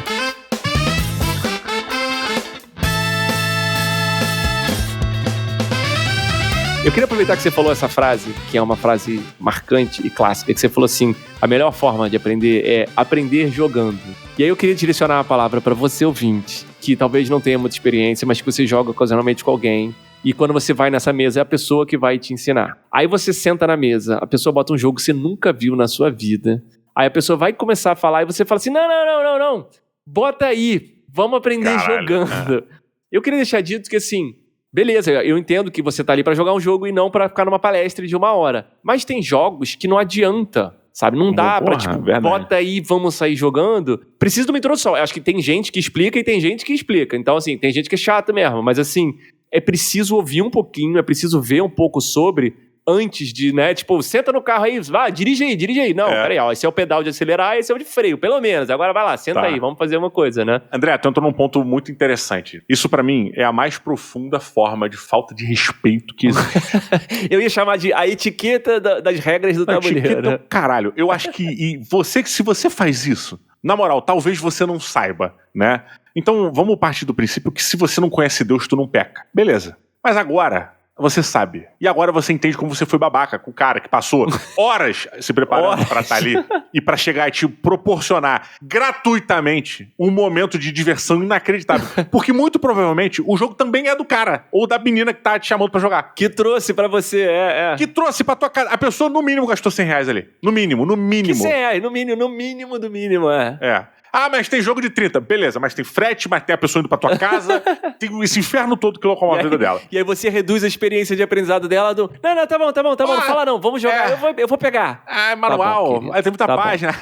Eu queria aproveitar que você falou essa frase, que é uma frase marcante e clássica, que você falou assim, a melhor forma de aprender é aprender jogando. E aí eu queria direcionar a palavra para você, ouvinte, que talvez não tenha muita experiência, mas que você joga ocasionalmente com alguém, e quando você vai nessa mesa é a pessoa que vai te ensinar. Aí você senta na mesa, a pessoa bota um jogo que você nunca viu na sua vida, aí a pessoa vai começar a falar e você fala assim, não, bota aí, vamos aprender jogando. Eu queria deixar dito que assim... Beleza, eu entendo que você tá ali pra jogar um jogo e não pra ficar numa palestra de 1 hora. Mas tem jogos que não adianta, sabe? Não dá pra, tipo, bota aí, vamos sair jogando. Precisa de uma introdução. Eu acho que tem gente que explica e tem gente que explica. Então, assim, tem gente que é chata mesmo. Mas, assim, é preciso ouvir um pouquinho, é preciso ver um pouco sobre... Antes de, né, tipo, senta no carro aí, vai, dirige aí. Não, peraí, ó, esse é o pedal de acelerar, esse é o de freio, pelo menos. Agora vai lá, senta aí, vamos fazer uma coisa, né? André, tu entrou num ponto muito interessante. Isso pra mim é a mais profunda forma de falta de respeito que existe. Eu ia chamar de a etiqueta das regras do tabuleiro. Etiqueta, caralho, eu acho que se você faz isso, na moral, talvez você não saiba, né? Então, vamos partir do princípio que se você não conhece Deus, tu não peca. Beleza. Mas agora... Você sabe. E agora você entende como você foi babaca com o cara que passou horas se preparando pra estar ali e pra chegar e te proporcionar gratuitamente um momento de diversão inacreditável. Porque muito provavelmente o jogo também é do cara ou da menina que tá te chamando pra jogar. Que trouxe pra você, Que trouxe pra tua casa. A pessoa no mínimo gastou R$100 ali. No mínimo. Que R$100, no mínimo, É. Ah, mas tem jogo de 30. Beleza, mas tem frete, mas tem a pessoa indo pra tua casa. Tem esse inferno todo que colocou a vida dela. E aí você reduz a experiência de aprendizado dela do... Não, tá bom, não fala não, vamos jogar, eu vou pegar. Ah, é manual. Tá bom, tem muita página.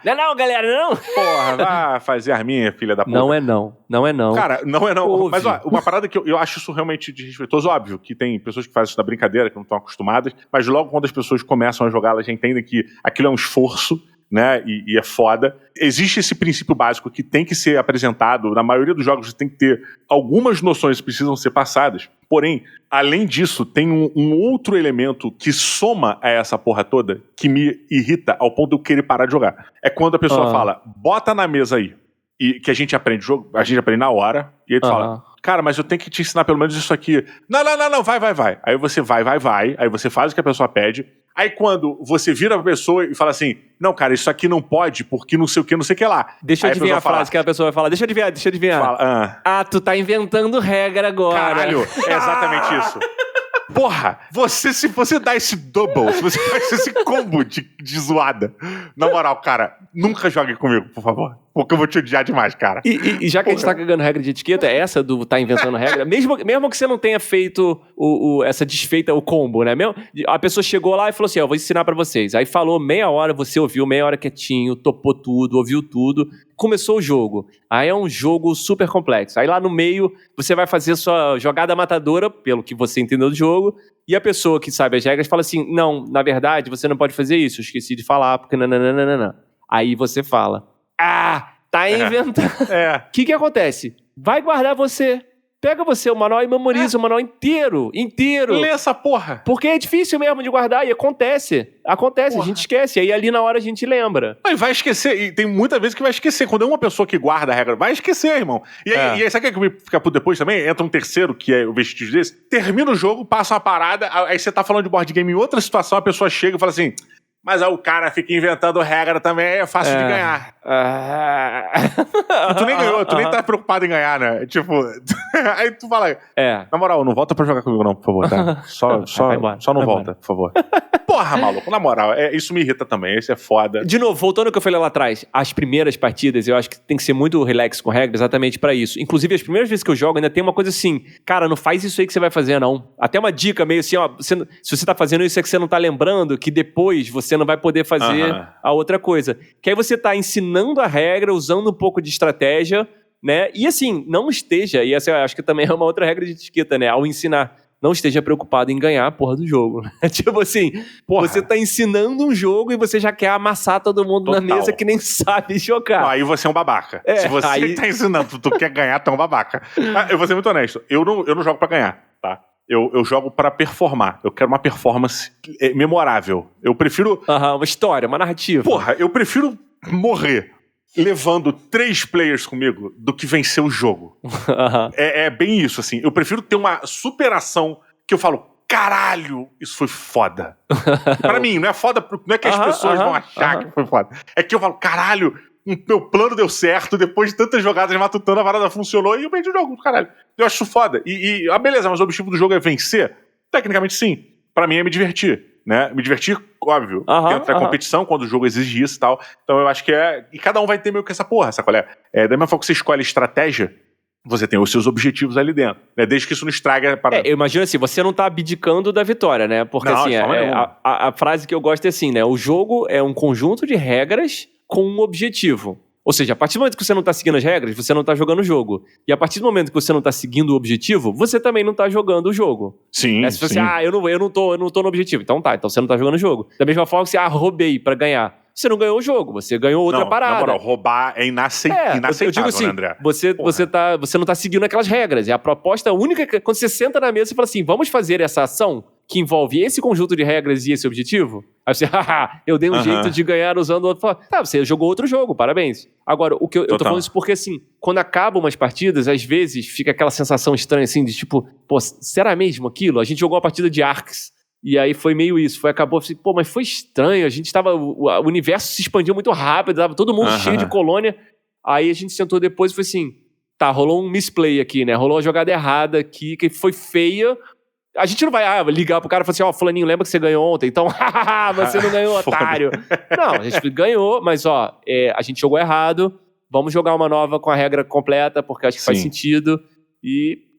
Não, galera, não. Porra, vai fazer arminha, filha da puta. Não é não. Cara, não é não. Ouve. Mas, ó, uma parada que eu acho isso realmente desrespeitoso, óbvio, que tem pessoas que fazem isso da brincadeira, que não estão acostumadas, mas logo quando as pessoas começam a jogar, elas já entendem que aquilo é um esforço, né, e é foda. Existe esse princípio básico que tem que ser apresentado, na maioria dos jogos tem que ter algumas noções que precisam ser passadas, porém, além disso, tem um outro elemento que soma a essa porra toda, que me irrita ao ponto de eu querer parar de jogar. É quando a pessoa fala, bota na mesa aí. e que a gente aprende na hora, e aí tu fala, cara, mas eu tenho que te ensinar pelo menos isso aqui. Não, vai. Aí você vai, aí você faz o que a pessoa pede. Aí quando você vira pra pessoa e fala assim, não, cara, isso aqui não pode, porque não sei o que lá. Deixa eu adivinhar a frase que a pessoa vai falar. Deixa eu adivinhar. Fala, tu tá inventando regra agora. Caralho, é exatamente isso. Porra, se você dá esse double, se você faz esse combo de zoada, na moral, cara, nunca jogue comigo, por favor. Porque eu vou te odiar demais, cara. E já que a gente tá cagando regra de etiqueta, essa do tá inventando regra, mesmo que você não tenha feito essa desfeita, o combo, né? A pessoa chegou lá e falou assim, vou ensinar pra vocês. Aí falou meia hora, você ouviu meia hora quietinho, topou tudo, ouviu tudo. Começou o jogo. Aí é um jogo super complexo. Aí lá no meio, você vai fazer sua jogada matadora, pelo que você entendeu do jogo, e a pessoa que sabe as regras fala assim, não, na verdade, você não pode fazer isso, eu esqueci de falar, porque nananana. Aí você fala, tá inventando. O que acontece? Vai guardar você. Pega você o manual e memoriza o manual inteiro. Lê essa porra. Porque é difícil mesmo de guardar e acontece, porra. A gente esquece. Aí ali na hora a gente lembra. Mas vai esquecer, e tem muitas vezes que vai esquecer. Quando é uma pessoa que guarda a regra, vai esquecer, irmão. E aí sabe o que me fica por depois também? Entra um terceiro, que é o vestígio desse, termina o jogo, passa uma parada, aí você tá falando de board game em outra situação, a pessoa chega e fala assim, mas aí o cara fica inventando regra também, é fácil de ganhar. E tu nem ganhou, tu nem tá preocupado em ganhar, né? Tipo, aí tu fala, na moral, não volta pra jogar comigo não, por favor, tá? Só não volta, por favor. Porra, maluco, na moral, isso me irrita também, isso é foda. De novo, voltando ao que eu falei lá atrás, as primeiras partidas, eu acho que tem que ser muito relax com regra exatamente pra isso. Inclusive, as primeiras vezes que eu jogo, ainda tem uma coisa assim, cara, não faz isso aí que você vai fazer, não. Até uma dica meio assim, se você tá fazendo isso é que você não tá lembrando, que depois você não vai poder fazer a outra coisa. Que aí você tá ensinando a regra, usando um pouco de estratégia, né? E assim, não esteja, e essa eu acho que também é uma outra regra de etiqueta, né? Ao ensinar, não esteja preocupado em ganhar a porra do jogo. Tipo assim, você tá ensinando um jogo e você já quer amassar todo mundo na mesa que nem sabe jogar. Não, aí você é um babaca. Se você tá ensinando, tu quer ganhar, tu é um babaca. Eu vou ser muito honesto, eu não jogo pra ganhar, tá? Eu jogo pra performar. Eu quero uma performance memorável. Eu prefiro... uma história, uma narrativa. Porra, eu prefiro morrer levando 3 players comigo do que vencer o jogo. É bem isso, assim. Eu prefiro ter uma superação que eu falo, caralho, isso foi foda. Pra mim, não é foda, não é que as pessoas vão achar que foi foda. É que eu falo, caralho, meu plano deu certo, depois de tantas jogadas matutando, a parada funcionou e eu perdi o jogo, caralho. Eu acho foda. Beleza, mas o objetivo do jogo é vencer? Tecnicamente, sim. Pra mim é me divertir, né? Me divertir, óbvio, dentro da competição, quando o jogo exige isso e tal. Então eu acho que e cada um vai ter meio que essa porra, sabe qual é? Da mesma forma que você escolhe estratégia, você tem os seus objetivos ali dentro, né? Desde que isso não estraga para... eu imagino assim, você não tá abdicando da vitória, né? Porque não, assim, a frase que eu gosto é assim, né? O jogo é um conjunto de regras com um objetivo. Ou seja, a partir do momento que você não tá seguindo as regras, você não tá jogando o jogo. E a partir do momento que você não tá seguindo o objetivo, você também não tá jogando o jogo. Sim, Se você, eu não tô no objetivo. Então você não tá jogando o jogo. Da mesma forma que você, roubei pra ganhar. Você não ganhou o jogo, você ganhou outra parada. Na moral, roubar é inaceitável, eu digo assim, né, André? Você não tá seguindo aquelas regras. E a proposta única, quando você senta na mesa e fala assim, vamos fazer essa ação que envolve esse conjunto de regras e esse objetivo? Aí você, eu dei um jeito de ganhar usando o outro. Você jogou outro jogo, parabéns. Agora, o que eu tô falando isso porque, assim, quando acabam umas partidas, às vezes fica aquela sensação estranha, assim, de tipo, será mesmo aquilo? A gente jogou uma partida de Arx. E aí foi meio isso, acabou assim, mas foi estranho, o universo se expandiu muito rápido, tava todo mundo cheio de colônia, aí a gente sentou depois e foi assim, rolou um misplay aqui, né, rolou uma jogada errada aqui, que foi feia, a gente não vai ligar pro cara e falar assim, fulaninho, lembra que você ganhou ontem, então, você não ganhou, otário. Não, a gente ganhou, mas a gente jogou errado, vamos jogar uma nova com a regra completa, porque acho que faz sentido,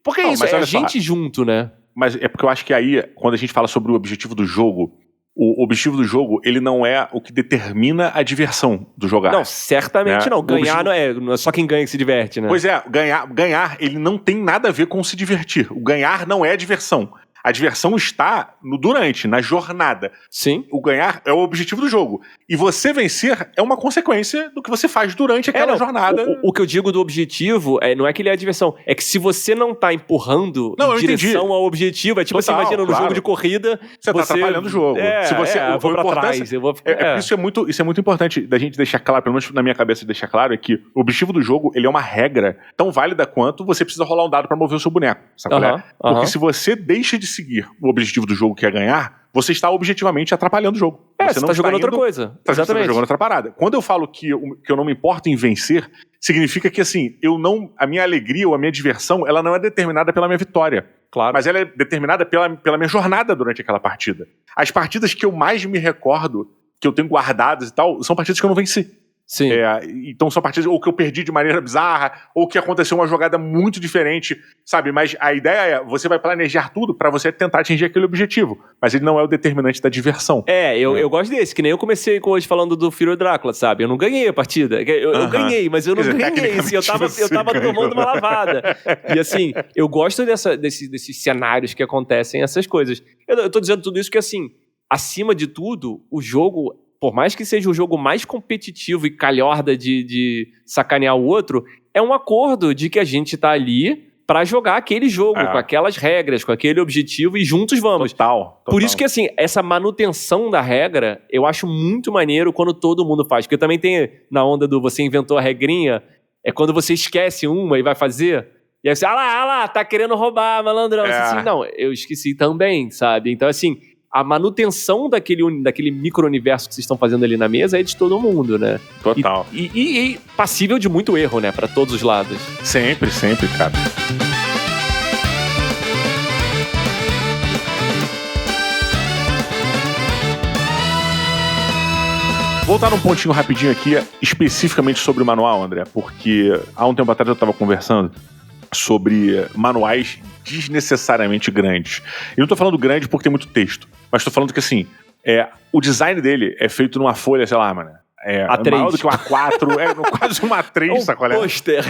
porque é isso, é a gente junto, né. Mas é porque eu acho que aí, quando a gente fala sobre o objetivo do jogo, o objetivo do jogo, ele não é o que determina a diversão do jogar. Não, certamente não. Ganhar não é só quem ganha que se diverte, né? Pois é, ganhar, ele não tem nada a ver com se divertir. O ganhar não é diversão. A diversão está no durante, na jornada. Sim. O ganhar é o objetivo do jogo. E você vencer é uma consequência do que você faz durante aquela jornada. O que eu digo do objetivo não é que ele é a diversão. É que se você não tá empurrando em direção ao objetivo, é tipo assim, imagina no jogo de corrida... Você tá atrapalhando o jogo. Se você, eu vou pra trás. Isso é muito importante da gente deixar claro, pelo menos na minha cabeça deixar claro, é que o objetivo do jogo, ele é uma regra tão válida quanto você precisa rolar um dado pra mover o seu boneco. Sabe qual é? Porque se você deixa de seguir o objetivo do jogo, que é ganhar, você está objetivamente atrapalhando o jogo. Você não tá jogando outra coisa. Você tá jogando outra parada. Quando eu falo que eu não me importo em vencer, significa que, assim, a minha alegria ou a minha diversão, ela não é determinada pela minha vitória. Claro. Mas ela é determinada pela minha jornada durante aquela partida. As partidas que eu mais me recordo, que eu tenho guardadas e tal, são partidas que eu não venci. Sim. Então são partidas ou que eu perdi de maneira bizarra, ou que aconteceu uma jogada muito diferente, sabe? Mas a ideia é, você vai planejar tudo pra você tentar atingir aquele objetivo, mas ele não é o determinante da diversão. Eu gosto desse, que nem eu comecei hoje falando do Fear of Drácula, sabe? Eu não ganhei a partida, eu ganhei, mas eu não ganhei, assim, eu tava tomando uma lavada. E assim, eu gosto desses cenários que acontecem, essas coisas. Eu tô dizendo tudo isso que, assim, acima de tudo, o jogo... Por mais que seja o jogo mais competitivo e calhorda de sacanear o outro, é um acordo de que a gente tá ali pra jogar aquele jogo, com aquelas regras, com aquele objetivo e juntos vamos. Total. Por isso que, assim, essa manutenção da regra, eu acho muito maneiro quando todo mundo faz. Porque também tem na onda do você inventou a regrinha, é quando você esquece uma e vai fazer... E aí você, lá, tá querendo roubar, malandrão. Assim, não, eu esqueci também, sabe? Então, assim... A manutenção daquele micro-universo que vocês estão fazendo ali na mesa é de todo mundo, né? Total. E passível de muito erro, né? Pra todos os lados. Sempre, cara. Voltar num pontinho rapidinho aqui, especificamente sobre o manual, André, porque há um tempo atrás eu estava conversando sobre manuais desnecessariamente grandes. Eu não tô falando grande porque tem muito texto, mas tô falando que, assim, o design dele é feito numa folha, sei lá, mano, A3. maior do que um A4, quase uma A3, sacolé? Pôster.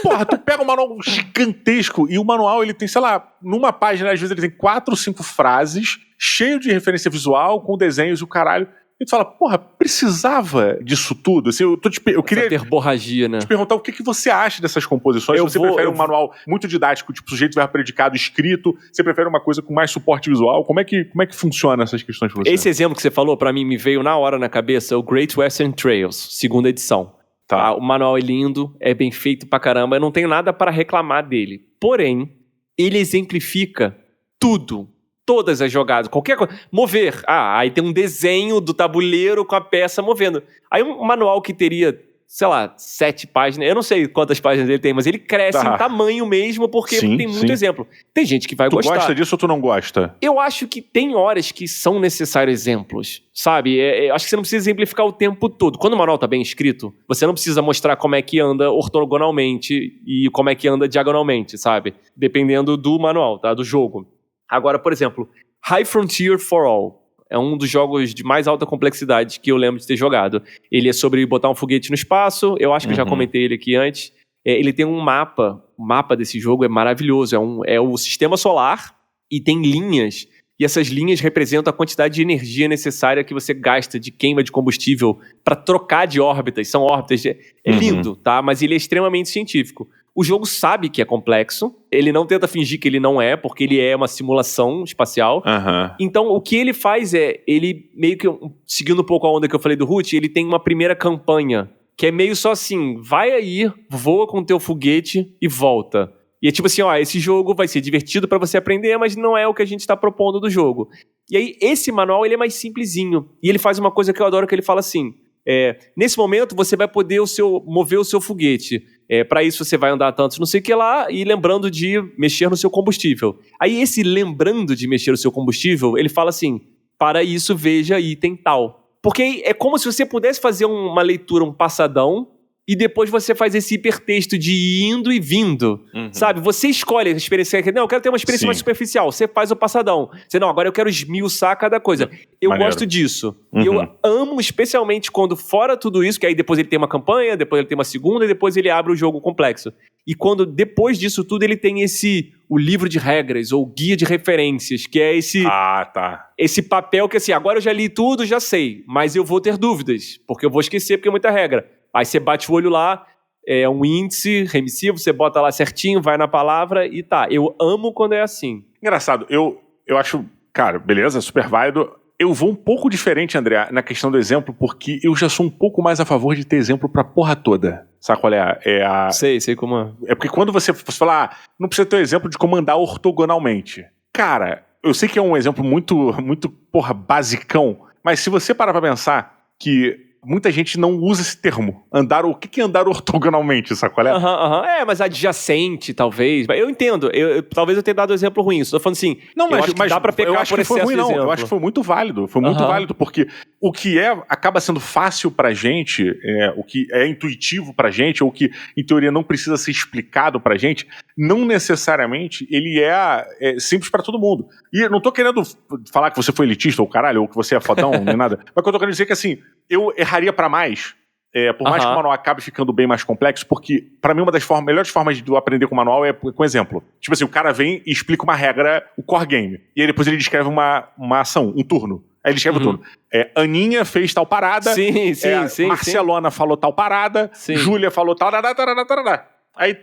Porra, tu pega um manual gigantesco e o manual, ele tem, sei lá, numa página, às vezes ele tem 4 ou 5 frases, cheio de referência visual, com desenhos e o caralho. E tu fala, porra, precisava disso tudo? Assim, eu queria verborragia, né? te perguntar o que você acha dessas composições. Você prefere um manual muito didático, tipo sujeito, verbo, predicado, escrito? Você prefere uma coisa com mais suporte visual? Como é que funciona essas questões pra você? Esse exemplo que você falou, pra mim, me veio na hora na cabeça, o Great Western Trails, 2ª edição. Tá. O manual é lindo, é bem feito pra caramba, eu não tenho nada para reclamar dele. Porém, ele exemplifica tudo. Todas as jogadas, qualquer coisa. Mover. Aí tem um desenho do tabuleiro com a peça movendo. Aí um manual que teria, sei lá, 7 páginas. Eu não sei quantas páginas ele tem, mas ele cresce em tamanho mesmo, porque tem muito exemplo. Tem gente que vai gostar. Tu gosta disso ou tu não gosta? Eu acho que tem horas que são necessários exemplos, sabe? Acho que você não precisa exemplificar o tempo todo. Quando o manual tá bem escrito, você não precisa mostrar como é que anda ortogonalmente e como é que anda diagonalmente, sabe? Dependendo do manual, tá? Do jogo. Agora, por exemplo, High Frontier for All é um dos jogos de mais alta complexidade que eu lembro de ter jogado. Ele é sobre botar um foguete no espaço, eu acho que eu já comentei ele aqui antes. Ele tem um mapa, o mapa desse jogo é maravilhoso, é o sistema solar e tem linhas, e essas linhas representam a quantidade de energia necessária que você gasta de queima de combustível para trocar de órbitas, são órbitas, é lindo, tá? Mas ele é extremamente científico. O jogo sabe que é complexo, ele não tenta fingir que ele não é, porque ele é uma simulação espacial. Então, o que ele faz ele meio que, seguindo um pouco a onda que eu falei do Root, ele tem uma primeira campanha, que é meio só assim, vai aí, voa com o teu foguete e volta. E é tipo assim, esse jogo vai ser divertido pra você aprender, mas não é o que a gente tá propondo do jogo. E aí, esse manual, ele é mais simplesinho. E ele faz uma coisa que eu adoro, que ele fala assim, nesse momento você vai poder mover o seu foguete. Para isso você vai andar tantos não sei o que lá e lembrando de mexer no seu combustível. Aí esse lembrando de mexer no seu combustível, ele fala assim, para isso veja item tal. Porque é como se você pudesse fazer uma leitura, um passadão, e depois você faz esse hipertexto de indo e vindo, sabe? Você escolhe a experiência. Não, eu quero ter uma experiência mais superficial. Você faz o passadão. Você, não, agora eu quero esmiuçar cada coisa. Eu gosto disso. E eu amo especialmente quando, fora tudo isso, que aí depois ele tem uma campanha, depois ele tem uma segunda, e depois ele abre o jogo complexo. E quando, depois disso tudo, ele tem o livro de regras, ou guia de referências, que é esse papel que, assim, agora eu já li tudo, já sei, mas eu vou ter dúvidas, porque eu vou esquecer, porque é muita regra. Aí você bate o olho lá, é um índice remissivo, você bota lá certinho, vai na palavra e tá. Eu amo quando é assim. Engraçado, eu acho, cara, beleza, super válido. Eu vou um pouco diferente, André, na questão do exemplo, porque eu já sou um pouco mais a favor de ter exemplo pra porra toda. Sabe qual é? Sei como é. É porque quando você fala, não precisa ter um exemplo de como andar ortogonalmente. Cara, eu sei que é um exemplo muito, muito, porra, basicão, mas se você parar pra pensar que muita gente não usa esse termo. O que é andar ortogonalmente, sabe qual é? É, mas adjacente, talvez. Eu entendo. Talvez eu tenha dado um exemplo ruim. Estou falando assim, mas dá pra pegar por excesso de exemplo. Eu acho que foi muito válido. Foi muito válido, porque o que acaba sendo fácil pra gente, o que é intuitivo pra gente, ou o que, em teoria, não precisa ser explicado pra gente, não necessariamente ele é simples pra todo mundo. E eu não tô querendo falar que você foi elitista, ou caralho, ou que você é fodão, nem nada. Mas o que eu tô querendo dizer é que, assim, eu erraria pra mais, por mais que o manual acabe ficando bem mais complexo, porque, pra mim, uma das melhores formas de eu aprender com o manual é com exemplo. Tipo assim, o cara vem e explica uma regra, o core game, e aí depois ele descreve uma ação, um turno. Aí ele escreve o turno. Aninha fez tal parada, sim, Marcelona falou tal parada, Júlia falou tal, tarará. Aí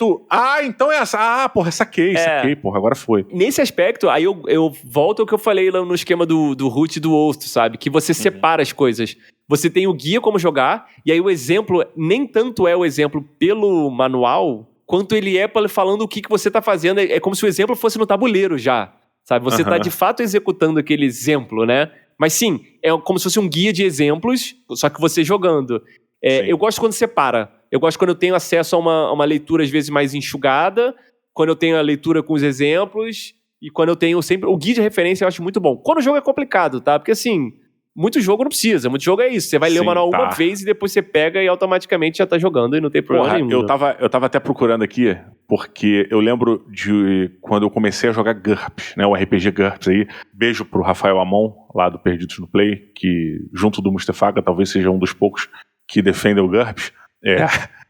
então é essa. Porra, saquei, porra, agora foi. Nesse aspecto, aí eu volto ao que eu falei lá no esquema do root e do host, sabe? Que você separa as coisas. Você tem o guia como jogar, e aí o exemplo nem tanto é o exemplo pelo manual, quanto ele é falando o que você tá fazendo. É como se o exemplo fosse no tabuleiro já, sabe? Você tá de fato executando aquele exemplo, né? Mas sim, é como se fosse um guia de exemplos, só que você jogando. Eu gosto quando separa. Eu gosto quando eu tenho acesso a uma leitura, às vezes, mais enxugada, quando eu tenho a leitura com os exemplos, e quando eu tenho sempre... O guia de referência eu acho muito bom. Quando o jogo é complicado, tá? Porque, assim, muito jogo não precisa. Muito jogo é isso. Você vai ler o manual uma vez e depois você pega e automaticamente já tá jogando e não tem problema nenhum. Eu tava até procurando aqui, porque eu lembro de quando eu comecei a jogar GURPS, né? O RPG GURPS aí. Beijo pro Rafael Amon, lá do Perdidos no Play, que, junto do Mustafaga, talvez seja um dos poucos que defendem o GURPS.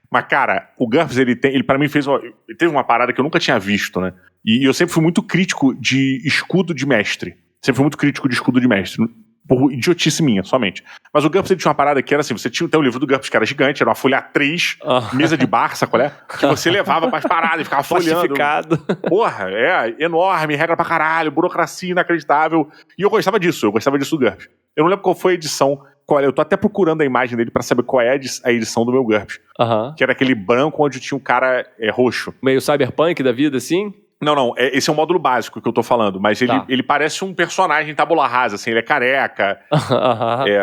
Mas, cara, o GURPS, ele pra mim ele teve uma parada que eu nunca tinha visto, né? E eu sempre fui muito crítico de escudo de mestre. Por idiotice minha, somente. Mas o GURPS, ele tinha uma parada que era assim, você tinha o livro do GURPS, que era gigante, era uma folha A3, mesa de bar, sabe qual é? Que você levava pras paradas e ficava folheando. Porra, enorme, regra pra caralho, burocracia inacreditável. E eu gostava disso do GURPS. Eu não lembro qual foi a edição, eu tô até procurando a imagem dele pra saber qual é a edição do meu GURPS. Que era aquele branco onde tinha um cara roxo. Meio cyberpunk da vida, assim? Não, esse é o módulo básico que eu tô falando, mas ele parece um personagem tabula rasa, assim, ele é careca,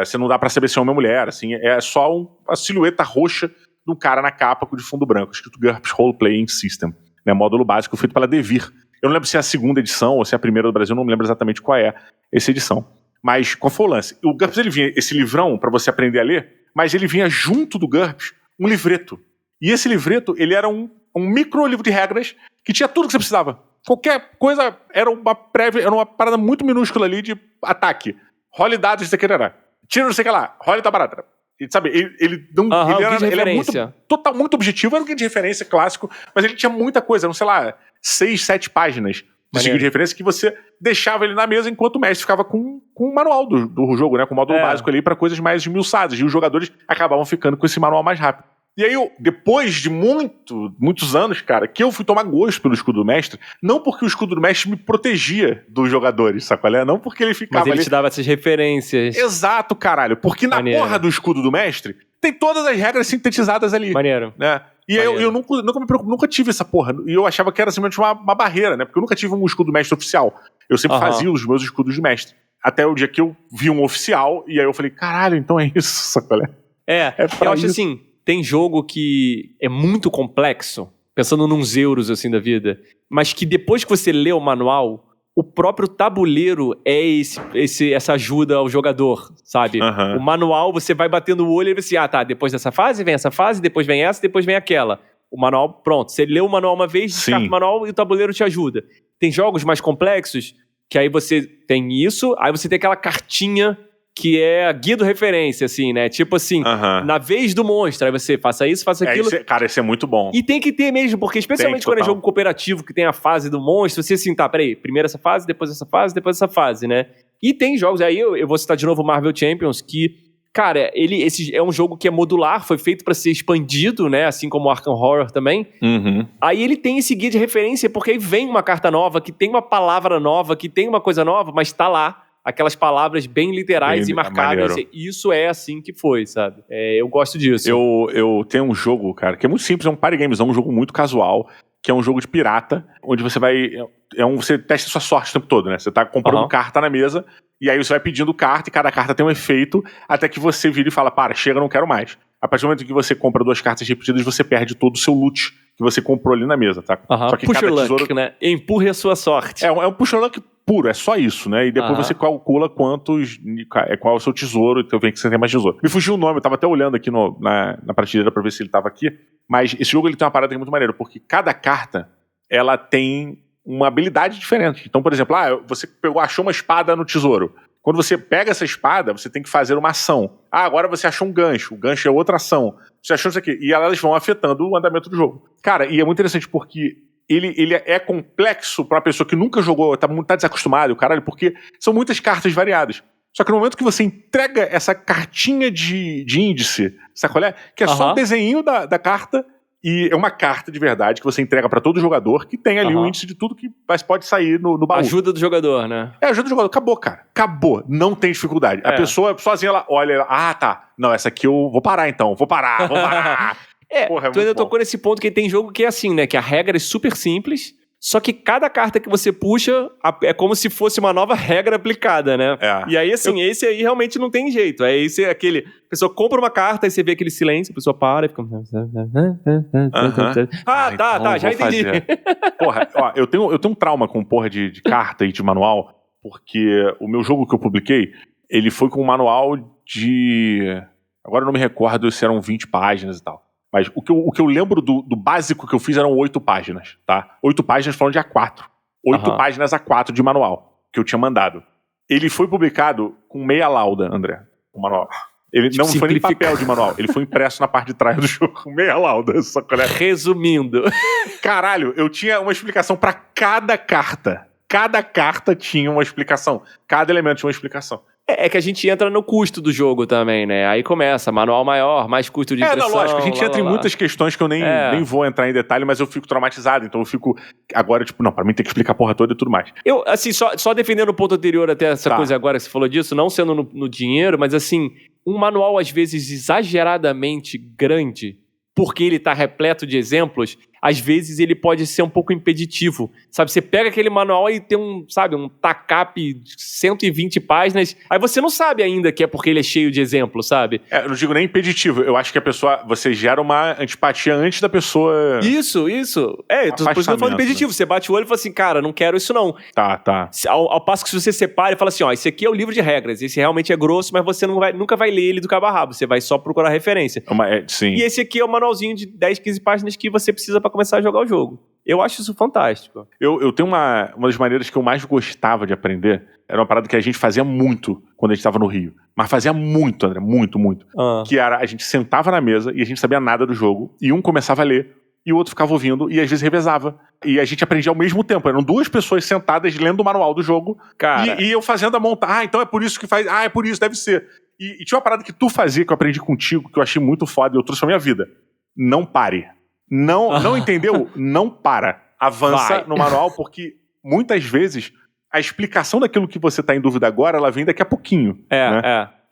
você não dá pra saber se é homem ou mulher, assim, é só uma silhueta roxa de um cara na capa de fundo branco, escrito GURPS Role Playing System, né, módulo básico feito pela Devir. Eu não lembro se é a segunda edição ou se é a primeira do Brasil, eu não me lembro exatamente qual é essa edição. Mas qual foi o lance? O GURPS, ele vinha, esse livrão pra você aprender a ler, mas ele vinha junto do GURPS um livreto. E esse livreto, ele era um micro livro de regras que tinha tudo que você precisava. Qualquer coisa era uma prévia, era uma parada muito minúscula ali de ataque. Role dados, isso aqui era. Tira não sei o que lá, role tá barato. Sabe, ele é muito objetivo, era um guia de referência clássico, mas ele tinha muita coisa, não sei lá, 6, 7 páginas de guia de referência que você deixava ele na mesa enquanto o mestre ficava com o manual do jogo, né, com o módulo básico ali para coisas mais esmiuçadas, e os jogadores acabavam ficando com esse manual mais rápido. E aí, depois de muitos anos, cara, que eu fui tomar gosto pelo escudo do mestre, não porque o escudo do mestre me protegia dos jogadores, sabe qual é? Não porque ele ficava Mas ele te dava essas referências. Exato, caralho. Porque na porra do escudo do mestre, tem todas as regras sintetizadas ali. Maneiro. Né? E eu nunca me preocupo, nunca tive essa porra. E eu achava que era simplesmente uma barreira, né? Porque eu nunca tive um escudo do mestre oficial. Eu sempre fazia os meus escudos de mestre. Até o dia que eu vi um oficial, e aí eu falei, caralho, então é isso, sabe qual é? Eu acho assim... Tem jogo que é muito complexo, pensando nos euros assim da vida, mas que depois que você lê o manual, o próprio tabuleiro é essa ajuda ao jogador, sabe? O manual, você vai batendo o olho e você, depois dessa fase vem essa fase, depois vem essa, depois vem aquela. O manual, pronto. Você lê o manual uma vez, descarta o manual e o tabuleiro te ajuda. Tem jogos mais complexos, que aí você tem isso, aí você tem aquela cartinha que é a guia do referência, assim, né? Tipo assim, na vez do monstro, aí você faça isso, faça aquilo. Cara, isso é muito bom. E tem que ter mesmo, porque especialmente quando é jogo cooperativo, que tem a fase do monstro, você assim, peraí, primeiro essa fase, depois essa fase, depois essa fase, né? E tem jogos, aí eu vou citar de novo o Marvel Champions, que, cara, esse é um jogo que é modular, foi feito pra ser expandido, né? Assim como o Arkham Horror também. Aí ele tem esse guia de referência, porque aí vem uma carta nova, que tem uma palavra nova, que tem uma coisa nova, mas tá lá. Aquelas palavras bem literais e marcadas. Maneiro. Isso é assim que foi, sabe? Eu gosto disso. Eu tenho um jogo, cara, que é muito simples, é um party games, é um jogo muito casual, que é um jogo de pirata, onde você vai... você testa sua sorte o tempo todo, né? Você tá comprando carta na mesa, e aí você vai pedindo carta, e cada carta tem um efeito, até que você vira e fala, chega, não quero mais. A partir do momento que você compra 2 cartas repetidas, você perde todo o seu loot que você comprou ali na mesa, tá? Só que puxa cada tesouro... luck, né? Empurre a sua sorte. É um puxa luck puro, é só isso, né? E depois você calcula qual é o seu tesouro, então vem que você tem mais tesouro. Me fugiu o nome, eu tava até olhando aqui na prateleira pra ver se ele tava aqui, mas esse jogo ele tem uma parada que é muito maneira, porque cada carta, ela tem uma habilidade diferente. Então, por exemplo, você achou uma espada no tesouro. Quando você pega essa espada, você tem que fazer uma ação. Agora você achou um gancho. O gancho é outra ação. Você achou isso aqui. E elas vão afetando o andamento do jogo. Cara, e é muito interessante porque ele é complexo pra uma pessoa que nunca jogou, tá desacostumado, caralho, porque são muitas cartas variadas. Só que no momento que você entrega essa cartinha de índice, sabe qual é? Que é só o desenho da carta, e é uma carta de verdade que você entrega pra todo jogador, que tem ali o índice de tudo que pode sair no baú. Ajuda do jogador, né? Ajuda do jogador. Acabou, cara. Acabou. Não tem dificuldade. A pessoa sozinha, ela olha, não, essa aqui eu vou parar então. Vou parar. Porra, tu ainda tocou nesse ponto que tem jogo que é assim, né? Que a regra é super simples, só que cada carta que você puxa é como se fosse uma nova regra aplicada, né? E aí, assim, esse aí realmente não tem jeito. Aí esse é aquele... A pessoa compra uma carta e você vê aquele silêncio, a pessoa para e fica... Então já entendi. Porra, eu tenho um trauma com porra de carta e de manual, porque o meu jogo que eu publiquei, ele foi com um manual de... Agora eu não me recordo se eram 20 páginas e tal. Mas o que eu lembro do básico que eu fiz eram 8 páginas, tá? 8 páginas falando de A4. 8 páginas A4 de manual que eu tinha mandado. Ele foi publicado com meia lauda, André, o manual. Ele não foi nem papel de manual, ele foi impresso na parte de trás do jogo com meia lauda. Resumindo. Caralho, eu tinha uma explicação pra cada carta. Cada carta tinha uma explicação. Cada elemento tinha uma explicação. É que a gente entra no custo do jogo também, né? Aí começa, manual maior, mais custo de impressão. Lógico, a gente entra em muitas questões que eu nem vou entrar em detalhe, mas eu fico traumatizado, então eu fico agora, pra mim tem que explicar a porra toda e tudo mais. Eu, assim, só defendendo o ponto anterior até essa coisa agora que você falou disso, não sendo no dinheiro, mas assim, um manual às vezes exageradamente grande, porque ele tá repleto de exemplos, às vezes ele pode ser um pouco impeditivo, sabe? Você pega aquele manual e tem um TACAP de 120 páginas, aí você não sabe ainda que é porque ele é cheio de exemplos, sabe? Eu não digo nem impeditivo, eu acho que você gera uma antipatia antes da pessoa... Isso. Por isso que eu tô falando impeditivo, você bate o olho e fala assim, cara, não quero isso não. Tá. Ao passo que se você separa e fala assim, esse aqui é o livro de regras, esse realmente é grosso, mas você nunca vai ler ele do cabo a rabo, você vai só procurar referência. Sim. E esse aqui é o manualzinho de 10, 15 páginas que você precisa pra começar a jogar o jogo. Eu acho isso fantástico. Eu tenho uma das maneiras que eu mais gostava de aprender, era uma parada que a gente fazia muito quando a gente estava no Rio. Mas fazia muito, André, muito. Que era, a gente sentava na mesa e a gente sabia nada do jogo, e um começava a ler, e o outro ficava ouvindo, e às vezes revezava. E a gente aprendia ao mesmo tempo. Eram 2 pessoas sentadas lendo o manual do jogo, e eu fazendo a montar. Então é por isso que faz. É por isso, deve ser. E tinha uma parada que tu fazia, que eu aprendi contigo, que eu achei muito foda, e eu trouxe pra minha vida. Não pare. Não entendeu? Não para. Avança no manual, porque muitas vezes a explicação daquilo que você tá em dúvida agora, ela vem daqui a pouquinho.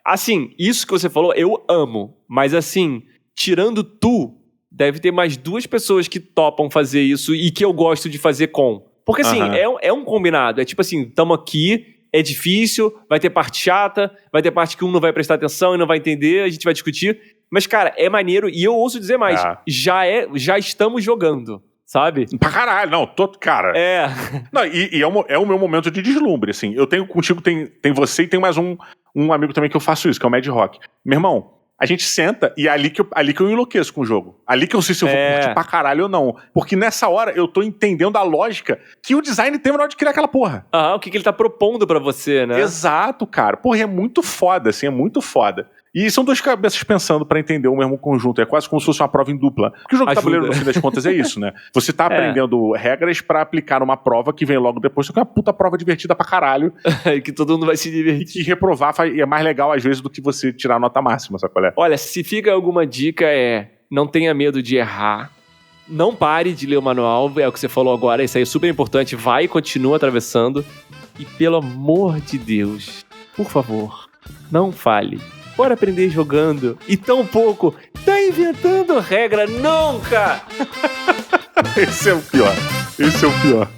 Assim, isso que você falou, eu amo. Mas assim, tirando tu, deve ter mais 2 pessoas que topam fazer isso e que eu gosto de fazer com. Porque assim, é um combinado. É tipo assim, tamo aqui, é difícil, vai ter parte chata, vai ter parte que um não vai prestar atenção e não vai entender, a gente vai discutir. Mas, cara, é maneiro, e eu ouso dizer mais, já estamos jogando, sabe? Pra caralho, não, cara. É. Não, e é o meu momento de deslumbre, assim. Eu tenho contigo, tem você e tem mais um amigo também que eu faço isso, que é o Mad Rock. Meu irmão, a gente senta e é ali que eu enlouqueço com o jogo. Ali que eu sei se eu vou curtir pra caralho ou não. Porque nessa hora eu tô entendendo a lógica que o design teve na hora de criar aquela porra. O que ele tá propondo pra você, né? Exato, cara. Porra, é muito foda, assim, é muito foda. E são duas cabeças pensando pra entender o mesmo conjunto. É quase como se fosse uma prova em dupla. Porque o jogo de tabuleiro, no fim das contas, é isso, né? Você tá aprendendo regras pra aplicar numa prova que vem logo depois. Só que é uma puta prova divertida pra caralho. Que todo mundo vai se divertir. E que reprovar é mais legal, às vezes, do que você tirar a nota máxima, sabe qual é? Olha, se fica alguma dica não tenha medo de errar. Não pare de ler o manual, é o que você falou agora. Isso aí é super importante. Vai e continua atravessando. E pelo amor de Deus, por favor, não falhe. Bora aprender jogando. E tão pouco. Tá inventando regra nunca! Esse é o pior.